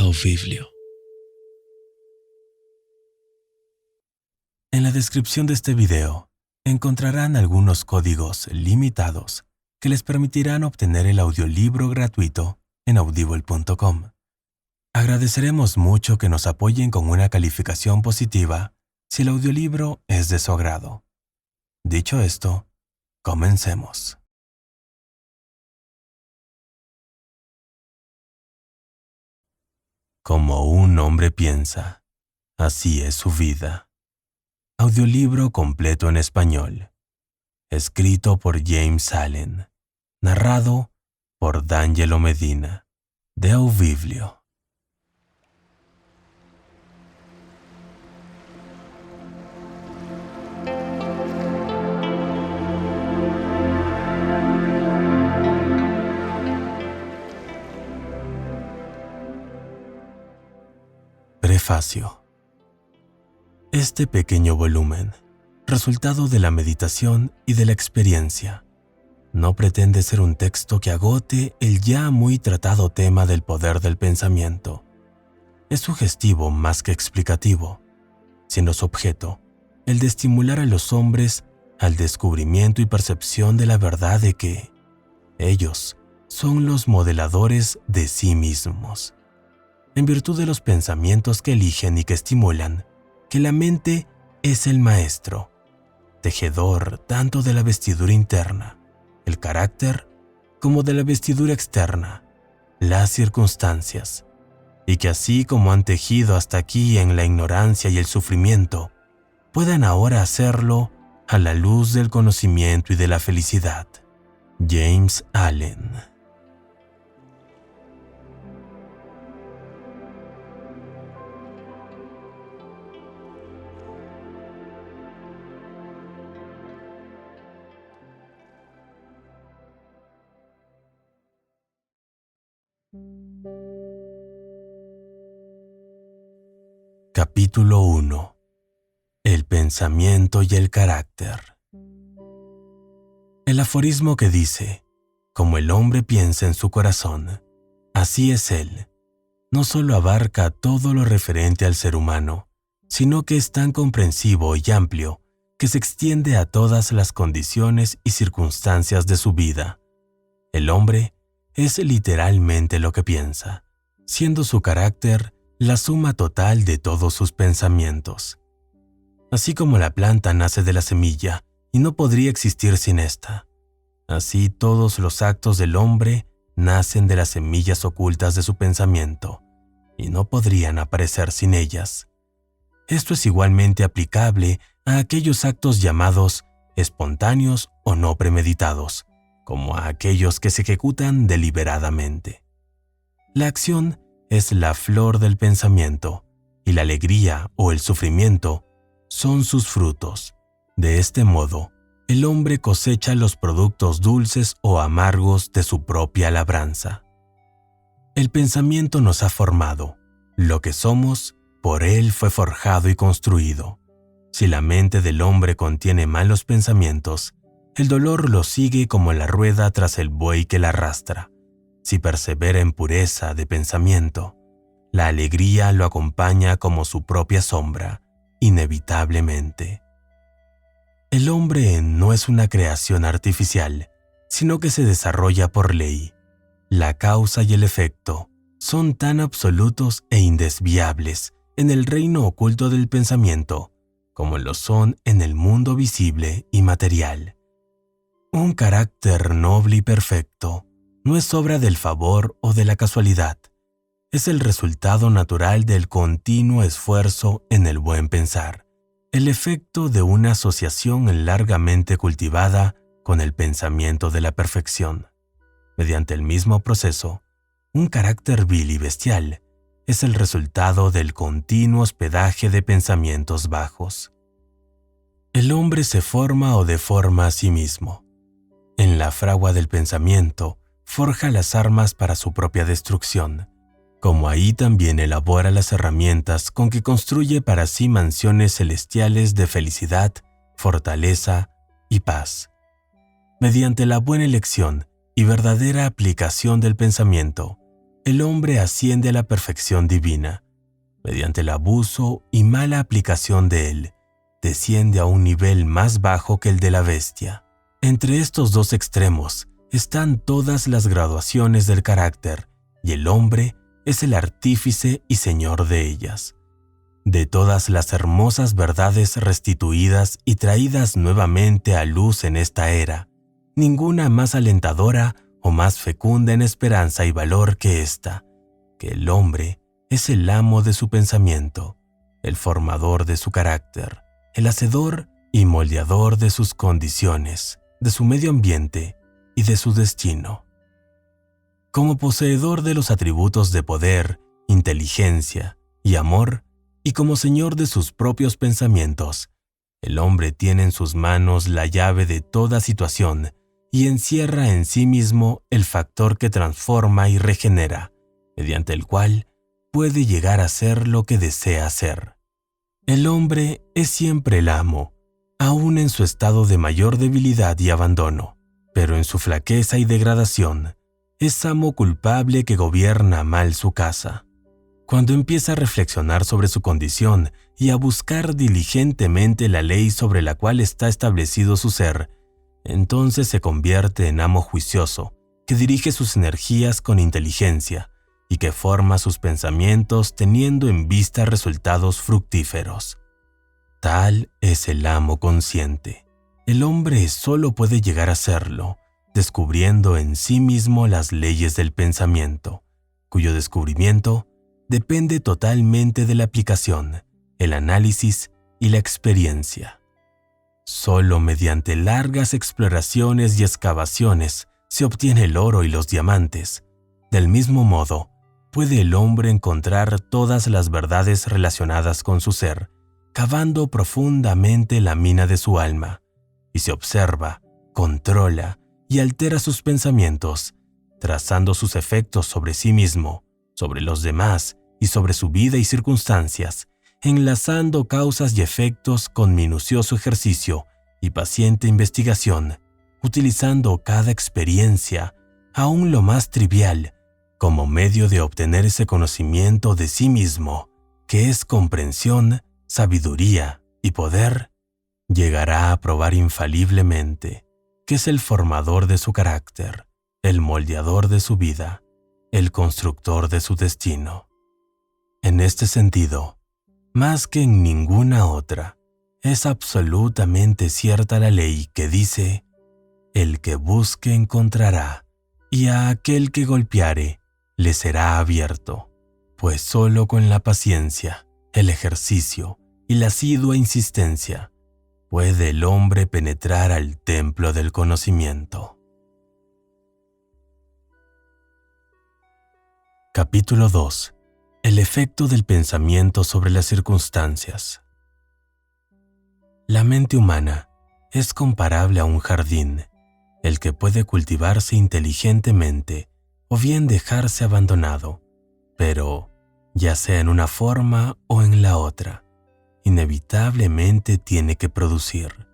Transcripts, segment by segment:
Audiblio. En la descripción de este video encontrarán algunos códigos limitados que les permitirán obtener el audiolibro gratuito en audible.com. Agradeceremos mucho que nos apoyen con una calificación positiva si el audiolibro es de su agrado. Dicho esto, comencemos. Como un hombre piensa, así es su vida. Audiolibro completo en español. Escrito por James Allen. Narrado por D'Angelo Medina. De Audiblio. Prefacio. Este pequeño volumen, resultado de la meditación y de la experiencia, no pretende ser un texto que agote el ya muy tratado tema del poder del pensamiento. Es sugestivo más que explicativo, siendo su objeto el de estimular a los hombres al descubrimiento y percepción de la verdad de que ellos son los modeladores de sí mismos. En virtud de los pensamientos que eligen y que estimulan, que la mente es el maestro, tejedor tanto de la vestidura interna, el carácter, como de la vestidura externa, las circunstancias, y que así como han tejido hasta aquí en la ignorancia y el sufrimiento, puedan ahora hacerlo a la luz del conocimiento y de la felicidad. James Allen. Capítulo 1. El pensamiento y el carácter. El aforismo que dice, como el hombre piensa en su corazón, así es él, no solo abarca todo lo referente al ser humano, sino que es tan comprensivo y amplio que se extiende a todas las condiciones y circunstancias de su vida. El hombre es literalmente lo que piensa, siendo su carácter la suma total de todos sus pensamientos. Así como la planta nace de la semilla y no podría existir sin esta, así todos los actos del hombre nacen de las semillas ocultas de su pensamiento y no podrían aparecer sin ellas. Esto es igualmente aplicable a aquellos actos llamados espontáneos o no premeditados, como a aquellos que se ejecutan deliberadamente. La acción es la flor del pensamiento, y la alegría o el sufrimiento son sus frutos. De este modo, el hombre cosecha los productos dulces o amargos de su propia labranza. El pensamiento nos ha formado. Lo que somos, por él fue forjado y construido. Si la mente del hombre contiene malos pensamientos, el dolor lo sigue como la rueda tras el buey que la arrastra. Si persevera en pureza de pensamiento, la alegría lo acompaña como su propia sombra, inevitablemente. El hombre no es una creación artificial, sino que se desarrolla por ley. La causa y el efecto son tan absolutos e indesviables en el reino oculto del pensamiento, como lo son en el mundo visible y material. Un carácter noble y perfecto no es obra del favor o de la casualidad, es el resultado natural del continuo esfuerzo en el buen pensar, el efecto de una asociación largamente cultivada con el pensamiento de la perfección. Mediante el mismo proceso, un carácter vil y bestial es el resultado del continuo hospedaje de pensamientos bajos. El hombre se forma o deforma a sí mismo. En la fragua del pensamiento, forja las armas para su propia destrucción, como ahí también elabora las herramientas con que construye para sí mansiones celestiales de felicidad, fortaleza y paz. Mediante la buena elección y verdadera aplicación del pensamiento, el hombre asciende a la perfección divina. Mediante el abuso y mala aplicación de él, desciende a un nivel más bajo que el de la bestia. Entre estos dos extremos están todas las graduaciones del carácter, y el hombre es el artífice y señor de ellas. De todas las hermosas verdades restituidas y traídas nuevamente a luz en esta era, ninguna más alentadora o más fecunda en esperanza y valor que esta, que el hombre es el amo de su pensamiento, el formador de su carácter, el hacedor y moldeador de sus condiciones, de su medio ambiente y de su destino. Como poseedor de los atributos de poder, inteligencia y amor, y como señor de sus propios pensamientos, el hombre tiene en sus manos la llave de toda situación y encierra en sí mismo el factor que transforma y regenera, mediante el cual puede llegar a ser lo que desea ser. El hombre es siempre el amo, aún en su estado de mayor debilidad y abandono, pero en su flaqueza y degradación, es amo culpable que gobierna mal su casa. Cuando empieza a reflexionar sobre su condición y a buscar diligentemente la ley sobre la cual está establecido su ser, entonces se convierte en amo juicioso, que dirige sus energías con inteligencia y que forma sus pensamientos teniendo en vista resultados fructíferos. Tal es el amo consciente. El hombre solo puede llegar a serlo, descubriendo en sí mismo las leyes del pensamiento, cuyo descubrimiento depende totalmente de la aplicación, el análisis y la experiencia. Solo mediante largas exploraciones y excavaciones se obtiene el oro y los diamantes. Del mismo modo, puede el hombre encontrar todas las verdades relacionadas con su ser, cavando profundamente la mina de su alma, y se observa, controla y altera sus pensamientos, trazando sus efectos sobre sí mismo, sobre los demás y sobre su vida y circunstancias, enlazando causas y efectos con minucioso ejercicio y paciente investigación, utilizando cada experiencia, aun lo más trivial, como medio de obtener ese conocimiento de sí mismo, que es comprensión, sabiduría y poder. Llegará a probar infaliblemente que es el formador de su carácter, el moldeador de su vida, el constructor de su destino. En este sentido, más que en ninguna otra, es absolutamente cierta la ley que dice: el que busque encontrará, y a aquel que golpeare le será abierto, pues solo con la paciencia, el ejercicio y la asidua insistencia puede el hombre penetrar al templo del conocimiento. Capítulo 2. El efecto del pensamiento sobre las circunstancias. La mente humana es comparable a un jardín, el que puede cultivarse inteligentemente o bien dejarse abandonado, pero, ya sea en una forma o en la otra, inevitablemente tiene que producir.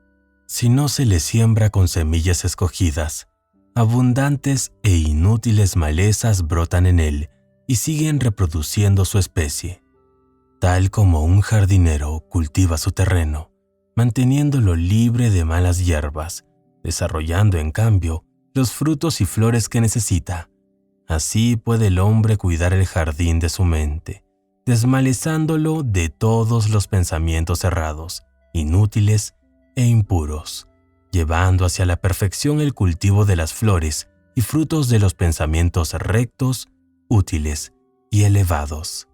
Si no se le siembra con semillas escogidas, abundantes e inútiles malezas brotan en él y siguen reproduciendo su especie. Tal como un jardinero cultiva su terreno, manteniéndolo libre de malas hierbas, desarrollando en cambio los frutos y flores que necesita. Así puede el hombre cuidar el jardín de su mente, desmalezándolo de todos los pensamientos errados, inútiles e impuros, llevando hacia la perfección el cultivo de las flores y frutos de los pensamientos rectos, útiles y elevados.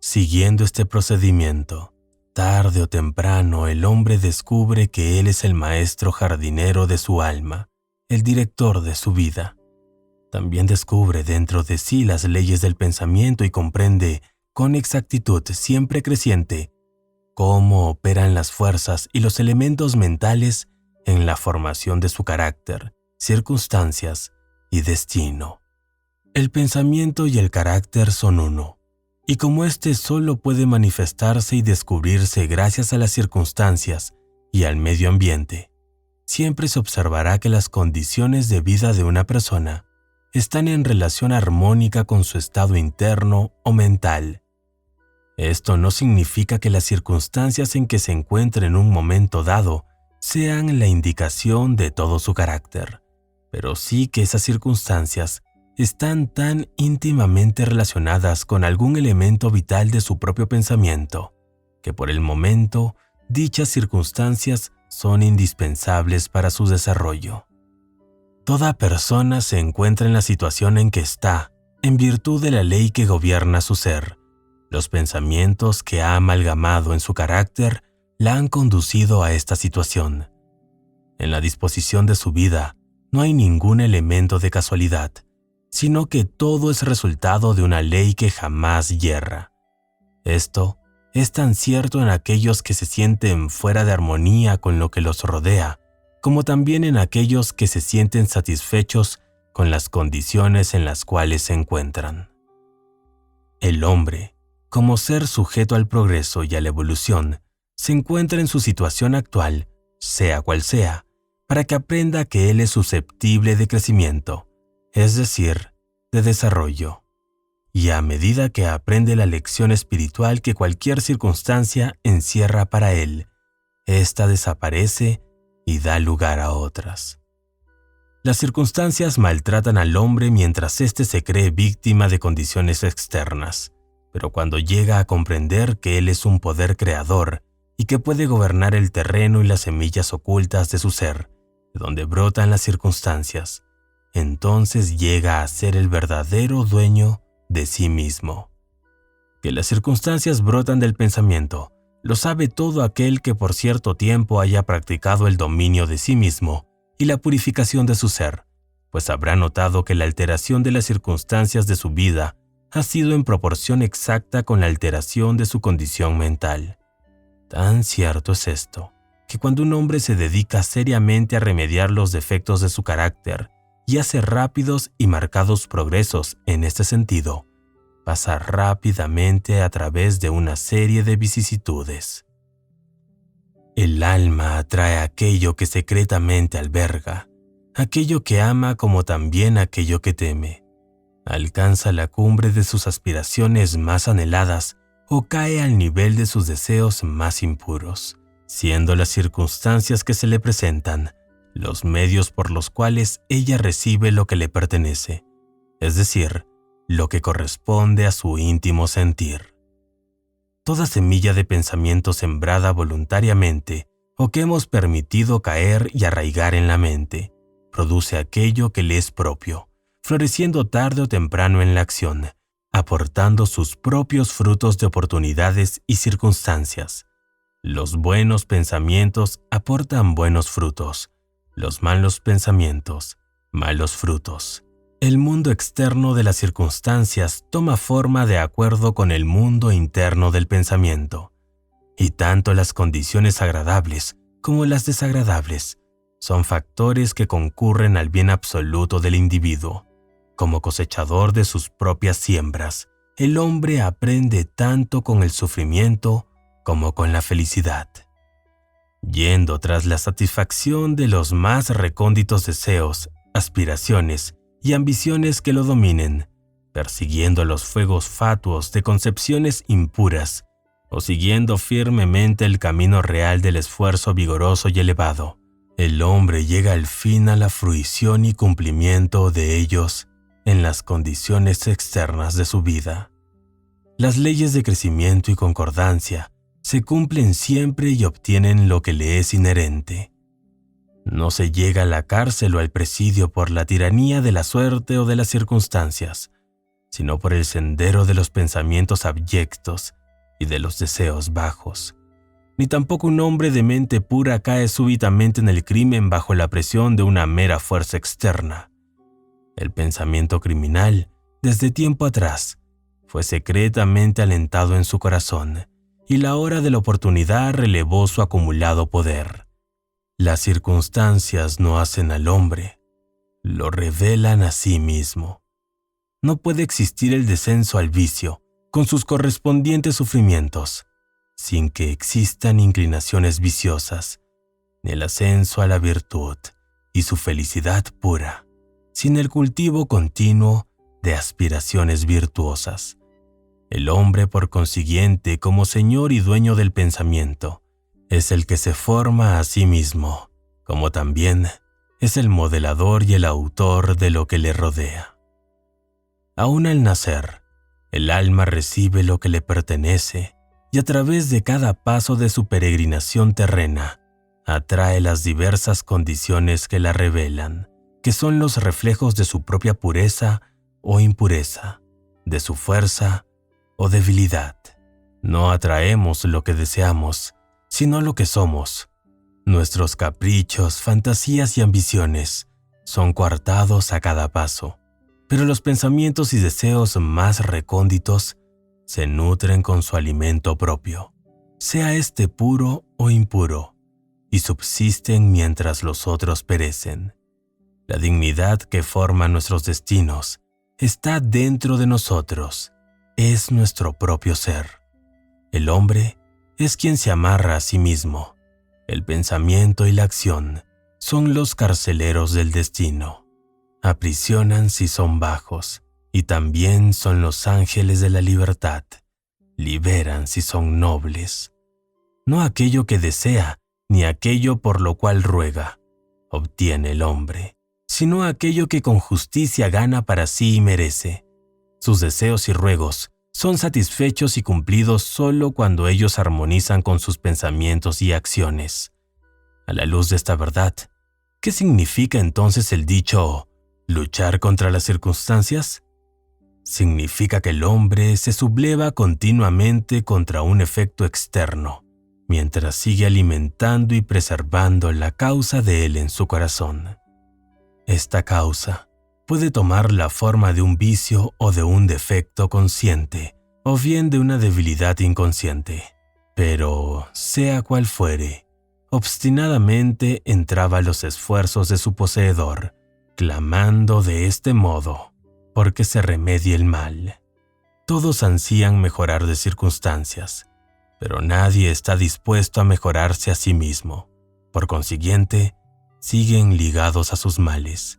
Siguiendo este procedimiento, tarde o temprano el hombre descubre que él es el maestro jardinero de su alma, el director de su vida. También descubre dentro de sí las leyes del pensamiento y comprende con exactitud siempre creciente cómo operan las fuerzas y los elementos mentales en la formación de su carácter, circunstancias y destino. El pensamiento y el carácter son uno, y como éste solo puede manifestarse y descubrirse gracias a las circunstancias y al medio ambiente, siempre se observará que las condiciones de vida de una persona están en relación armónica con su estado interno o mental. Esto no significa que las circunstancias en que se encuentre en un momento dado sean la indicación de todo su carácter, pero sí que esas circunstancias están tan íntimamente relacionadas con algún elemento vital de su propio pensamiento, que por el momento dichas circunstancias son indispensables para su desarrollo. Toda persona se encuentra en la situación en que está, en virtud de la ley que gobierna su ser. Los pensamientos que ha amalgamado en su carácter la han conducido a esta situación. En la disposición de su vida no hay ningún elemento de casualidad, sino que todo es resultado de una ley que jamás yerra. Esto es tan cierto en aquellos que se sienten fuera de armonía con lo que los rodea, como también en aquellos que se sienten satisfechos con las condiciones en las cuales se encuentran. El hombre, como ser sujeto al progreso y a la evolución, se encuentra en su situación actual, sea cual sea, para que aprenda que él es susceptible de crecimiento, es decir, de desarrollo. Y a medida que aprende la lección espiritual que cualquier circunstancia encierra para él, ésta desaparece y da lugar a otras. Las circunstancias maltratan al hombre mientras éste se cree víctima de condiciones externas, pero cuando llega a comprender que él es un poder creador y que puede gobernar el terreno y las semillas ocultas de su ser, de donde brotan las circunstancias, entonces llega a ser el verdadero dueño de sí mismo. Que las circunstancias brotan del pensamiento, lo sabe todo aquel que por cierto tiempo haya practicado el dominio de sí mismo y la purificación de su ser, pues habrá notado que la alteración de las circunstancias de su vida ha sido en proporción exacta con la alteración de su condición mental. Tan cierto es esto, que cuando un hombre se dedica seriamente a remediar los defectos de su carácter y hace rápidos y marcados progresos en este sentido, pasa rápidamente a través de una serie de vicisitudes. El alma atrae aquello que secretamente alberga, aquello que ama como también aquello que teme. Alcanza la cumbre de sus aspiraciones más anheladas o cae al nivel de sus deseos más impuros, siendo las circunstancias que se le presentan los medios por los cuales ella recibe lo que le pertenece, es decir, lo que corresponde a su íntimo sentir. Toda semilla de pensamiento sembrada voluntariamente o que hemos permitido caer y arraigar en la mente, produce aquello que le es propio, floreciendo tarde o temprano en la acción, aportando sus propios frutos de oportunidades y circunstancias. Los buenos pensamientos aportan buenos frutos, los malos pensamientos, malos frutos. El mundo externo de las circunstancias toma forma de acuerdo con el mundo interno del pensamiento, y tanto las condiciones agradables como las desagradables son factores que concurren al bien absoluto del individuo. Como cosechador de sus propias siembras, el hombre aprende tanto con el sufrimiento como con la felicidad. Yendo tras la satisfacción de los más recónditos deseos, aspiraciones y ambiciones que lo dominen, persiguiendo los fuegos fatuos de concepciones impuras, o siguiendo firmemente el camino real del esfuerzo vigoroso y elevado, el hombre llega al fin a la fruición y cumplimiento de ellos en las condiciones externas de su vida. Las leyes de crecimiento y concordancia se cumplen siempre y obtienen lo que le es inherente. No se llega a la cárcel o al presidio por la tiranía de la suerte o de las circunstancias, sino por el sendero de los pensamientos abyectos y de los deseos bajos. Ni tampoco un hombre de mente pura cae súbitamente en el crimen bajo la presión de una mera fuerza externa. El pensamiento criminal, desde tiempo atrás, fue secretamente alentado en su corazón, y la hora de la oportunidad relevó su acumulado poder. Las circunstancias no hacen al hombre, lo revelan a sí mismo. No puede existir el descenso al vicio, con sus correspondientes sufrimientos, sin que existan inclinaciones viciosas, ni el ascenso a la virtud y su felicidad pura, sin el cultivo continuo de aspiraciones virtuosas. El hombre, por consiguiente, como señor y dueño del pensamiento, es el que se forma a sí mismo, como también es el modelador y el autor de lo que le rodea. Aún al nacer, el alma recibe lo que le pertenece y a través de cada paso de su peregrinación terrena, atrae las diversas condiciones que la revelan, que son los reflejos de su propia pureza o impureza, de su fuerza o debilidad. No atraemos lo que deseamos, sino lo que somos. Nuestros caprichos, fantasías y ambiciones son coartados a cada paso, pero los pensamientos y deseos más recónditos se nutren con su alimento propio, sea este puro o impuro, y subsisten mientras los otros perecen. La dignidad que forma nuestros destinos está dentro de nosotros, es nuestro propio ser. El hombre es quien se amarra a sí mismo. El pensamiento y la acción son los carceleros del destino. Aprisionan si son bajos, y también son los ángeles de la libertad. Liberan si son nobles. No aquello que desea, ni aquello por lo cual ruega, obtiene el hombre, sino aquello que con justicia gana para sí y merece. Sus deseos y ruegos son satisfechos y cumplidos solo cuando ellos armonizan con sus pensamientos y acciones. A la luz de esta verdad, ¿qué significa entonces el dicho luchar contra las circunstancias? Significa que el hombre se subleva continuamente contra un efecto externo, mientras sigue alimentando y preservando la causa de él en su corazón. Esta causa puede tomar la forma de un vicio o de un defecto consciente, o bien de una debilidad inconsciente. Pero, sea cual fuere, obstinadamente entraba los esfuerzos de su poseedor, clamando de este modo, porque se remedie el mal. Todos ansían mejorar de circunstancias, pero nadie está dispuesto a mejorarse a sí mismo. Por consiguiente, siguen ligados a sus males.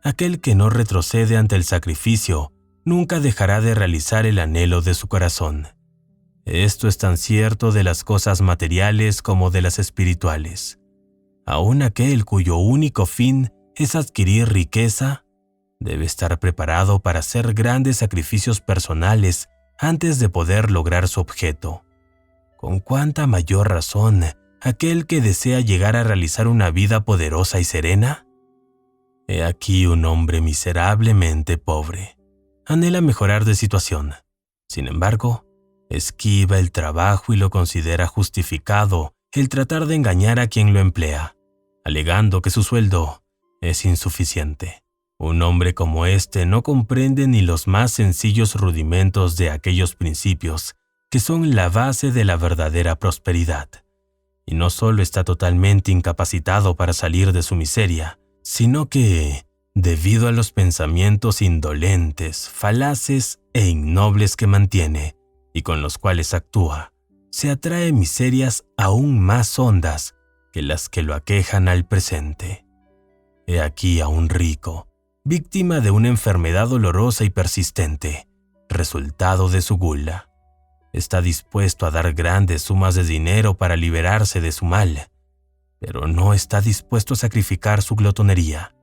Aquel que no retrocede ante el sacrificio nunca dejará de realizar el anhelo de su corazón. Esto es tan cierto de las cosas materiales como de las espirituales. Aun aquel cuyo único fin es adquirir riqueza, debe estar preparado para hacer grandes sacrificios personales antes de poder lograr su objeto. Con cuánta mayor razón aquel que desea llegar a realizar una vida poderosa y serena. He aquí un hombre miserablemente pobre. Anhela mejorar de situación. Sin embargo, esquiva el trabajo y lo considera justificado el tratar de engañar a quien lo emplea, alegando que su sueldo es insuficiente. Un hombre como este no comprende ni los más sencillos rudimentos de aquellos principios que son la base de la verdadera prosperidad. Y no solo está totalmente incapacitado para salir de su miseria, sino que, debido a los pensamientos indolentes, falaces e innobles que mantiene y con los cuales actúa, se atrae miserias aún más hondas que las que lo aquejan al presente. He aquí a un rico, víctima de una enfermedad dolorosa y persistente, resultado de su gula. Está dispuesto a dar grandes sumas de dinero para liberarse de su mal, pero no está dispuesto a sacrificar su glotonería.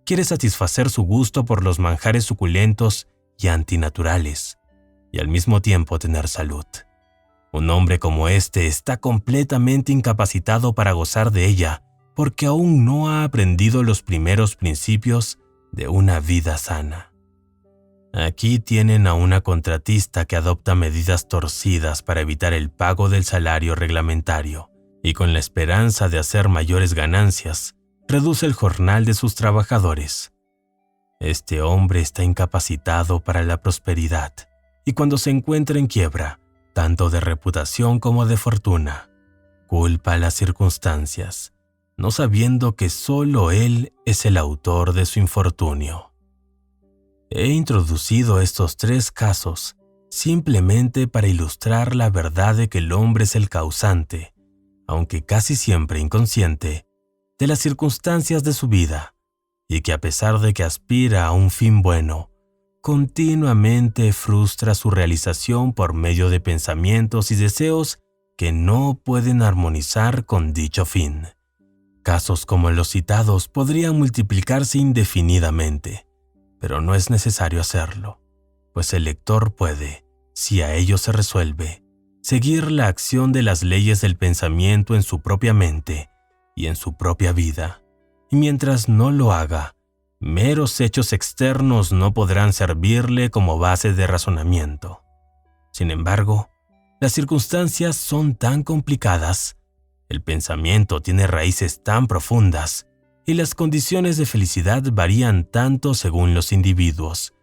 Quiere satisfacer su gusto por los manjares suculentos y antinaturales, y al mismo tiempo tener salud. Un hombre como este está completamente incapacitado para gozar de ella, porque aún no ha aprendido los primeros principios de una vida sana. Aquí tienen a una contratista que adopta medidas torcidas para evitar el pago del salario reglamentario y con la esperanza de hacer mayores ganancias, reduce el jornal de sus trabajadores. Este hombre está incapacitado para la prosperidad y cuando se encuentra en quiebra, tanto de reputación como de fortuna, culpa a las circunstancias, no sabiendo que solo él es el autor de su infortunio. He introducido estos 3 casos simplemente para ilustrar la verdad de que el hombre es el causante, aunque casi siempre inconsciente, de las circunstancias de su vida, y que a pesar de que aspira a un fin bueno, continuamente frustra su realización por medio de pensamientos y deseos que no pueden armonizar con dicho fin. Casos como los citados podrían multiplicarse indefinidamente, pero no es necesario hacerlo, pues el lector puede, si a ello se resuelve, seguir la acción de las leyes del pensamiento en su propia mente y en su propia vida, y mientras no lo haga, meros hechos externos no podrán servirle como base de razonamiento. Sin embargo, las circunstancias son tan complicadas, el pensamiento tiene raíces tan profundas y las condiciones de felicidad varían tanto según los individuos,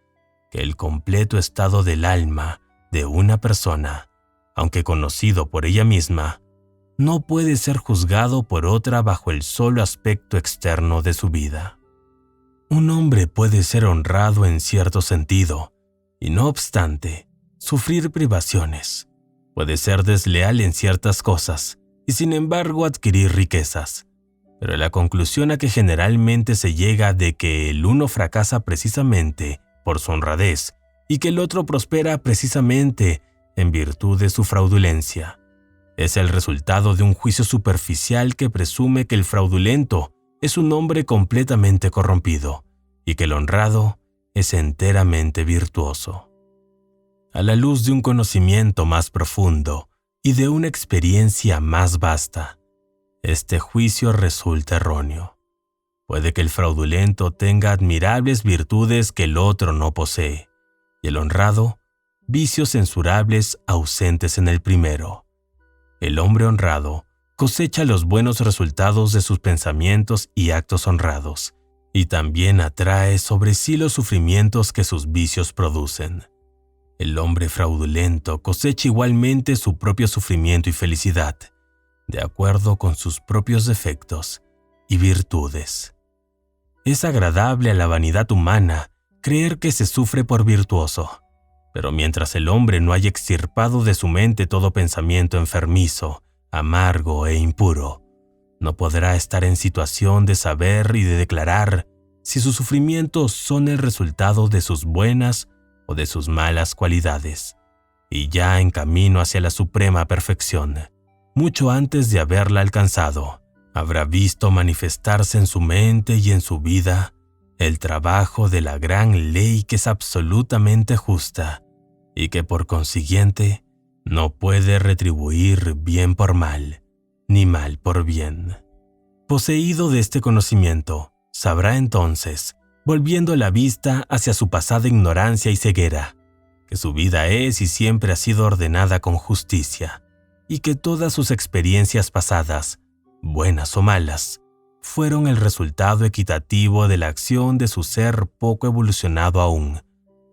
que el completo estado del alma de una persona, aunque conocido por ella misma, no puede ser juzgado por otra bajo el solo aspecto externo de su vida. Un hombre puede ser honrado en cierto sentido y, no obstante, sufrir privaciones. Puede ser desleal en ciertas cosas y, sin embargo, adquirir riquezas. Pero la conclusión a que generalmente se llega de que el uno fracasa precisamente por su honradez y que el otro prospera precisamente en virtud de su fraudulencia es el resultado de un juicio superficial que presume que el fraudulento es un hombre completamente corrompido y que el honrado es enteramente virtuoso. A la luz de un conocimiento más profundo y de una experiencia más vasta, este juicio resulta erróneo. Puede que el fraudulento tenga admirables virtudes que el otro no posee, y el honrado, vicios censurables ausentes en el primero. El hombre honrado cosecha los buenos resultados de sus pensamientos y actos honrados, y también atrae sobre sí los sufrimientos que sus vicios producen. El hombre fraudulento cosecha igualmente su propio sufrimiento y felicidad, de acuerdo con sus propios defectos y virtudes. Es agradable a la vanidad humana creer que se sufre por virtuoso, pero mientras el hombre no haya extirpado de su mente todo pensamiento enfermizo, amargo e impuro, no podrá estar en situación de saber y de declarar si sus sufrimientos son el resultado de sus buenas o de sus malas cualidades, y ya en camino hacia la suprema perfección, mucho antes de haberla alcanzado, habrá visto manifestarse en su mente y en su vida el trabajo de la gran ley que es absolutamente justa y que por consiguiente no puede retribuir bien por mal, ni mal por bien. Poseído de este conocimiento, sabrá entonces, volviendo la vista hacia su pasada ignorancia y ceguera, que su vida es y siempre ha sido ordenada con justicia, y que todas sus experiencias pasadas, buenas o malas, fueron el resultado equitativo de la acción de su ser poco evolucionado aún,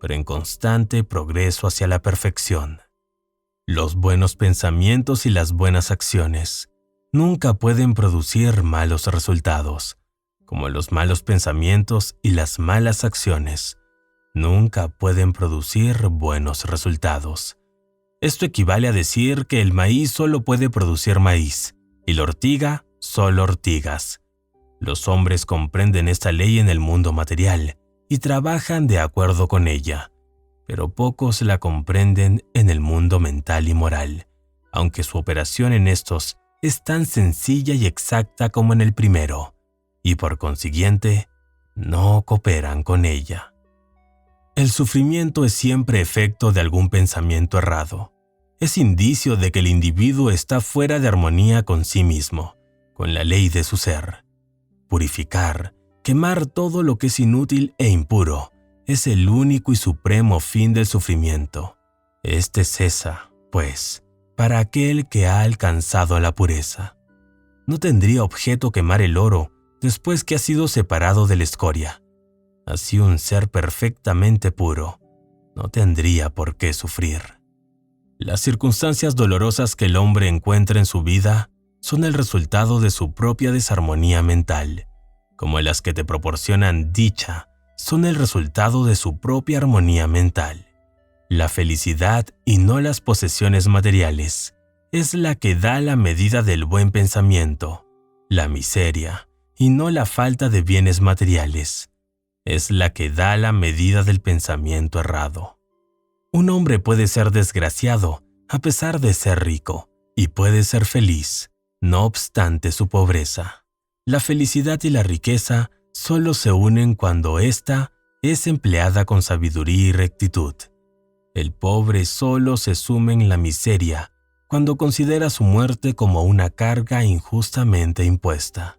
pero en constante progreso hacia la perfección. Los buenos pensamientos y las buenas acciones nunca pueden producir malos resultados, como los malos pensamientos y las malas acciones nunca pueden producir buenos resultados. Esto equivale a decir que el maíz solo puede producir maíz y la ortiga solo ortigas. Los hombres comprenden esta ley en el mundo material y trabajan de acuerdo con ella, pero pocos la comprenden en el mundo mental y moral, aunque su operación en estos es tan sencilla y exacta como en el primero, y por consiguiente, no cooperan con ella. El sufrimiento es siempre efecto de algún pensamiento errado. Es indicio de que el individuo está fuera de armonía con sí mismo, con la ley de su ser. Purificar, quemar todo lo que es inútil e impuro, es el único y supremo fin del sufrimiento. Este cesa, pues, para aquel que ha alcanzado la pureza. No tendría objeto quemar el oro después que ha sido separado de la escoria. Así un ser perfectamente puro no tendría por qué sufrir. Las circunstancias dolorosas que el hombre encuentra en su vida son el resultado de su propia desarmonía mental, como las que te proporcionan dicha son el resultado de su propia armonía mental. La felicidad y no las posesiones materiales es la que da la medida del buen pensamiento. La miseria y no la falta de bienes materiales. Es la que da la medida del pensamiento errado. Un hombre puede ser desgraciado a pesar de ser rico, y puede ser feliz, no obstante su pobreza. La felicidad y la riqueza solo se unen cuando ésta es empleada con sabiduría y rectitud. El pobre solo se sume en la miseria cuando considera su muerte como una carga injustamente impuesta.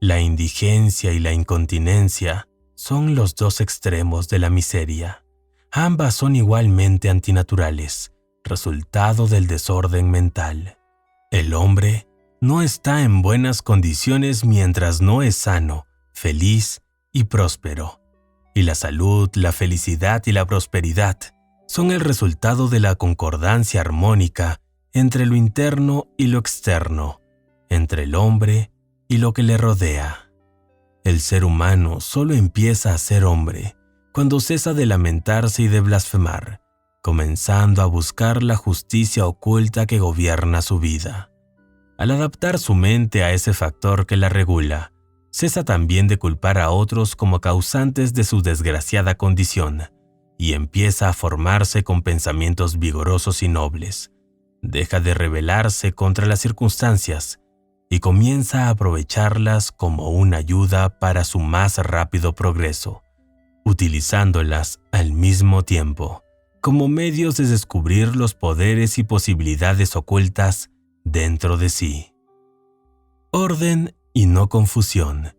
La indigencia y la incontinencia son los dos extremos de la miseria. Ambas son igualmente antinaturales, resultado del desorden mental. El hombre no está en buenas condiciones mientras no es sano, feliz y próspero. Y la salud, la felicidad y la prosperidad son el resultado de la concordancia armónica entre lo interno y lo externo, entre el hombre y lo que le rodea. El ser humano solo empieza a ser hombre cuando cesa de lamentarse y de blasfemar, comenzando a buscar la justicia oculta que gobierna su vida. Al adaptar su mente a ese factor que la regula, cesa también de culpar a otros como causantes de su desgraciada condición y empieza a formarse con pensamientos vigorosos y nobles. Deja de rebelarse contra las circunstancias y comienza a aprovecharlas como una ayuda para su más rápido progreso, utilizándolas al mismo tiempo como medios de descubrir los poderes y posibilidades ocultas dentro de sí. Orden y no confusión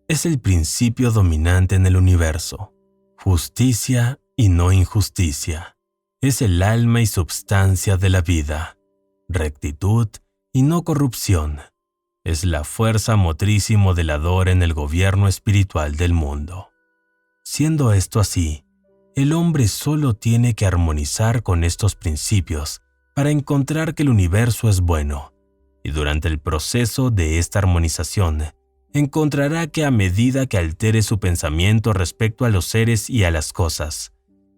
es el principio dominante en el universo. Justicia y no injusticia es el alma y substancia de la vida. Rectitud y no corrupción es la fuerza motriz y modeladora en el gobierno espiritual del mundo. Siendo esto así, el hombre solo tiene que armonizar con estos principios para encontrar que el universo es bueno, y durante el proceso de esta armonización, encontrará que a medida que altere su pensamiento respecto a los seres y a las cosas,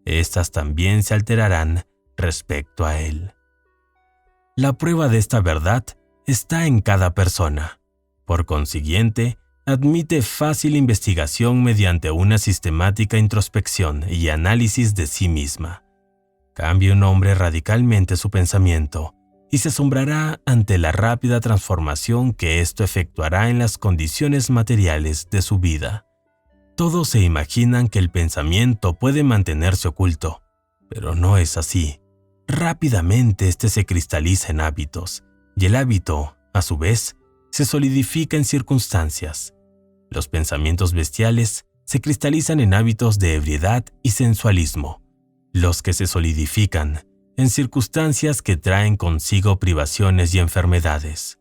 éstas también se alterarán respecto a él. La prueba de esta verdad está en cada persona. Por consiguiente, admite fácil investigación mediante una sistemática introspección y análisis de sí misma. Cambie un hombre radicalmente su pensamiento y se asombrará ante la rápida transformación que esto efectuará en las condiciones materiales de su vida. Todos se imaginan que el pensamiento puede mantenerse oculto, pero no es así. Rápidamente este se cristaliza en hábitos, y el hábito, a su vez, se solidifica en circunstancias. Los pensamientos bestiales se cristalizan en hábitos de ebriedad y sensualismo, los que se solidifican en circunstancias que traen consigo privaciones y enfermedades.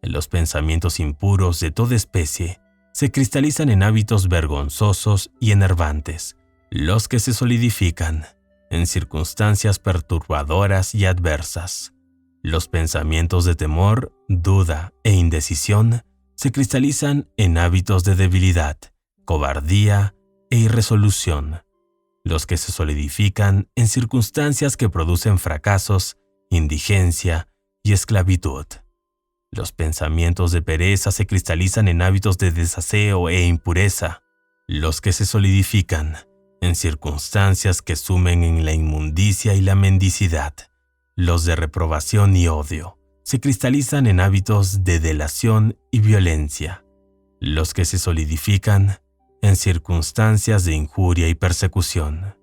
Los pensamientos impuros de toda especie se cristalizan en hábitos vergonzosos y enervantes, los que se solidifican en circunstancias perturbadoras y adversas. Los pensamientos de temor, duda e indecisión se cristalizan en hábitos de debilidad, cobardía e irresolución, los que se solidifican en circunstancias que producen fracasos, indigencia y esclavitud. Los pensamientos de pereza se cristalizan en hábitos de desaseo e impureza, los que se solidifican en circunstancias que sumen en la inmundicia y la mendicidad. Los de reprobación y odio se cristalizan en hábitos de delación y violencia, los que se solidifican en circunstancias de injuria y persecución.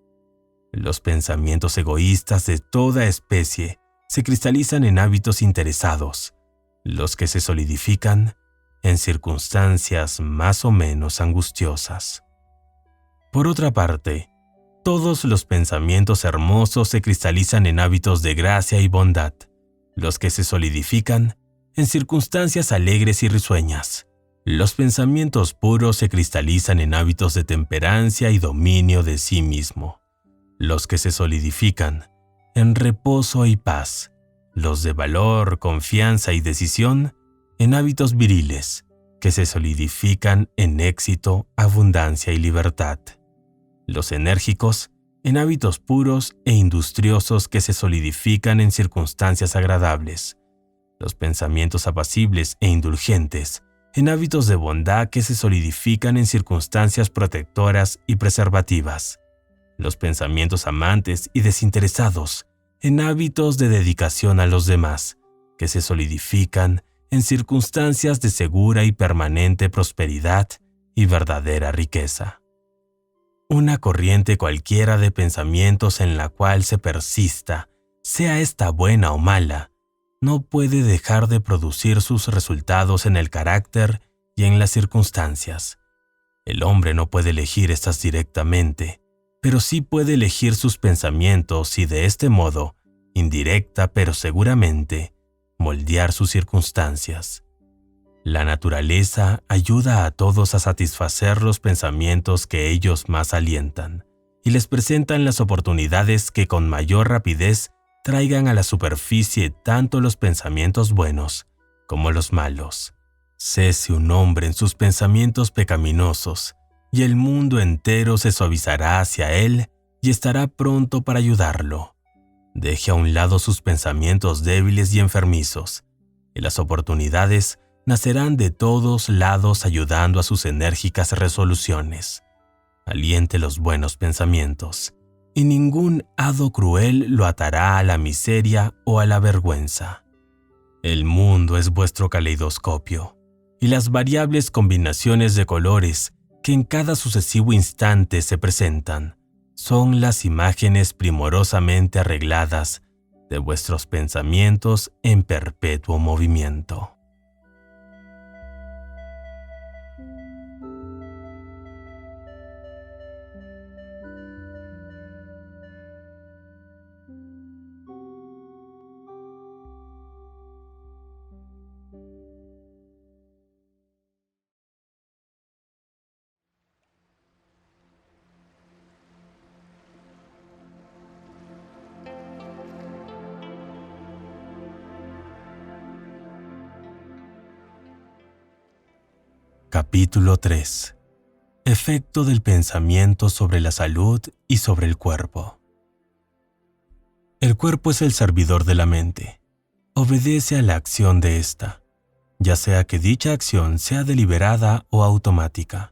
Los pensamientos egoístas de toda especie se cristalizan en hábitos interesados, los que se solidifican en circunstancias más o menos angustiosas. Por otra parte, todos los pensamientos hermosos se cristalizan en hábitos de gracia y bondad, los que se solidifican en circunstancias alegres y risueñas. Los pensamientos puros se cristalizan en hábitos de temperancia y dominio de sí mismo, los que se solidifican en reposo y paz. Los de valor, confianza y decisión en hábitos viriles, que se solidifican en éxito, abundancia y libertad. Los enérgicos en hábitos puros e industriosos que se solidifican en circunstancias agradables. Los pensamientos apacibles e indulgentes en hábitos de bondad que se solidifican en circunstancias protectoras y preservativas. Los pensamientos amantes y desinteresados, en hábitos de dedicación a los demás, que se solidifican en circunstancias de segura y permanente prosperidad y verdadera riqueza. Una corriente cualquiera de pensamientos en la cual se persista, sea esta buena o mala, no puede dejar de producir sus resultados en el carácter y en las circunstancias. El hombre no puede elegir estas directamente, pero sí puede elegir sus pensamientos y de este modo, indirecta pero seguramente, moldear sus circunstancias. La naturaleza ayuda a todos a satisfacer los pensamientos que ellos más alientan y les presentan las oportunidades que con mayor rapidez traigan a la superficie tanto los pensamientos buenos como los malos. Cese un hombre en sus pensamientos pecaminosos y el mundo entero se suavizará hacia él y estará pronto para ayudarlo. Deje a un lado sus pensamientos débiles y enfermizos, y las oportunidades nacerán de todos lados ayudando a sus enérgicas resoluciones. Aliente los buenos pensamientos, y ningún hado cruel lo atará a la miseria o a la vergüenza. El mundo es vuestro caleidoscopio, y las variables combinaciones de colores que en cada sucesivo instante se presentan son las imágenes primorosamente arregladas de vuestros pensamientos en perpetuo movimiento. Capítulo 3. Efecto del pensamiento sobre la salud y sobre el cuerpo. El cuerpo es el servidor de la mente. Obedece a la acción de ésta, ya sea que dicha acción sea deliberada o automática.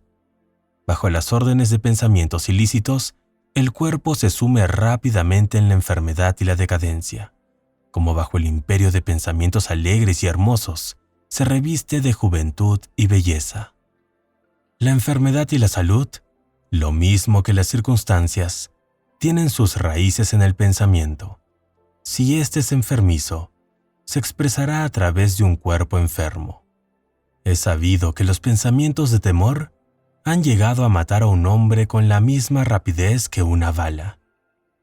Bajo las órdenes de pensamientos ilícitos, el cuerpo se sume rápidamente en la enfermedad y la decadencia, como bajo el imperio de pensamientos alegres y hermosos, se reviste de juventud y belleza. La enfermedad y la salud, lo mismo que las circunstancias, tienen sus raíces en el pensamiento. Si éste es enfermizo, se expresará a través de un cuerpo enfermo. Es sabido que los pensamientos de temor han llegado a matar a un hombre con la misma rapidez que una bala,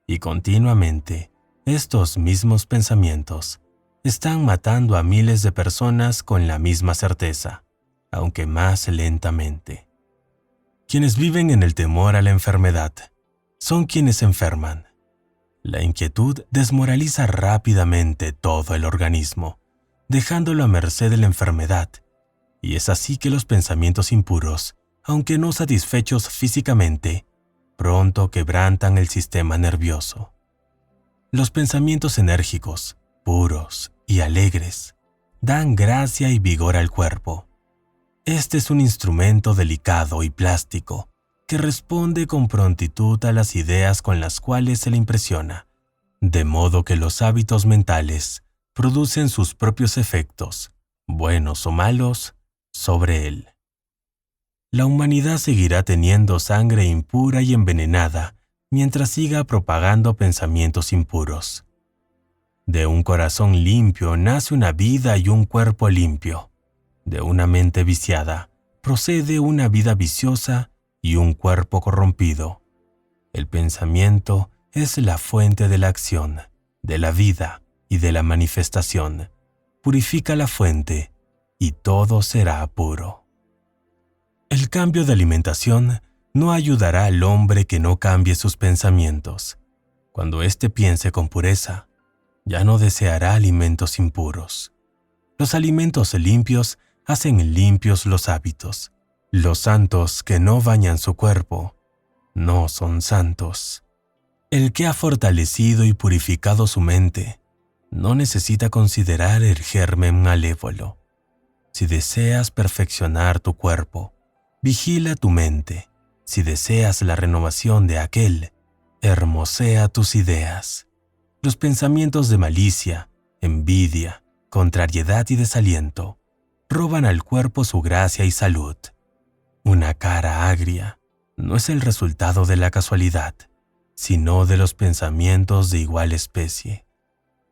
y continuamente estos mismos pensamientos están matando a miles de personas con la misma certeza, aunque más lentamente. Quienes viven en el temor a la enfermedad son quienes se enferman. La inquietud desmoraliza rápidamente todo el organismo, dejándolo a merced de la enfermedad, y es así que los pensamientos impuros, aunque no satisfechos físicamente, pronto quebrantan el sistema nervioso. Los pensamientos enérgicos, puros y alegres dan gracia y vigor al cuerpo. Este es un instrumento delicado y plástico que responde con prontitud a las ideas con las cuales se le impresiona, de modo que los hábitos mentales producen sus propios efectos, buenos o malos, sobre él. La humanidad seguirá teniendo sangre impura y envenenada mientras siga propagando pensamientos impuros. De un corazón limpio nace una vida y un cuerpo limpio. De una mente viciada procede una vida viciosa y un cuerpo corrompido. El pensamiento es la fuente de la acción, de la vida y de la manifestación. Purifica la fuente y todo será puro. El cambio de alimentación no ayudará al hombre que no cambie sus pensamientos. Cuando éste piense con pureza, ya no deseará alimentos impuros. Los alimentos limpios hacen limpios los hábitos. Los santos que no bañan su cuerpo no son santos. El que ha fortalecido y purificado su mente no necesita considerar el germen malévolo. Si deseas perfeccionar tu cuerpo, vigila tu mente. Si deseas la renovación de aquel, hermosea tus ideas. Los pensamientos de malicia, envidia, contrariedad y desaliento roban al cuerpo su gracia y salud. Una cara agria no es el resultado de la casualidad, sino de los pensamientos de igual especie.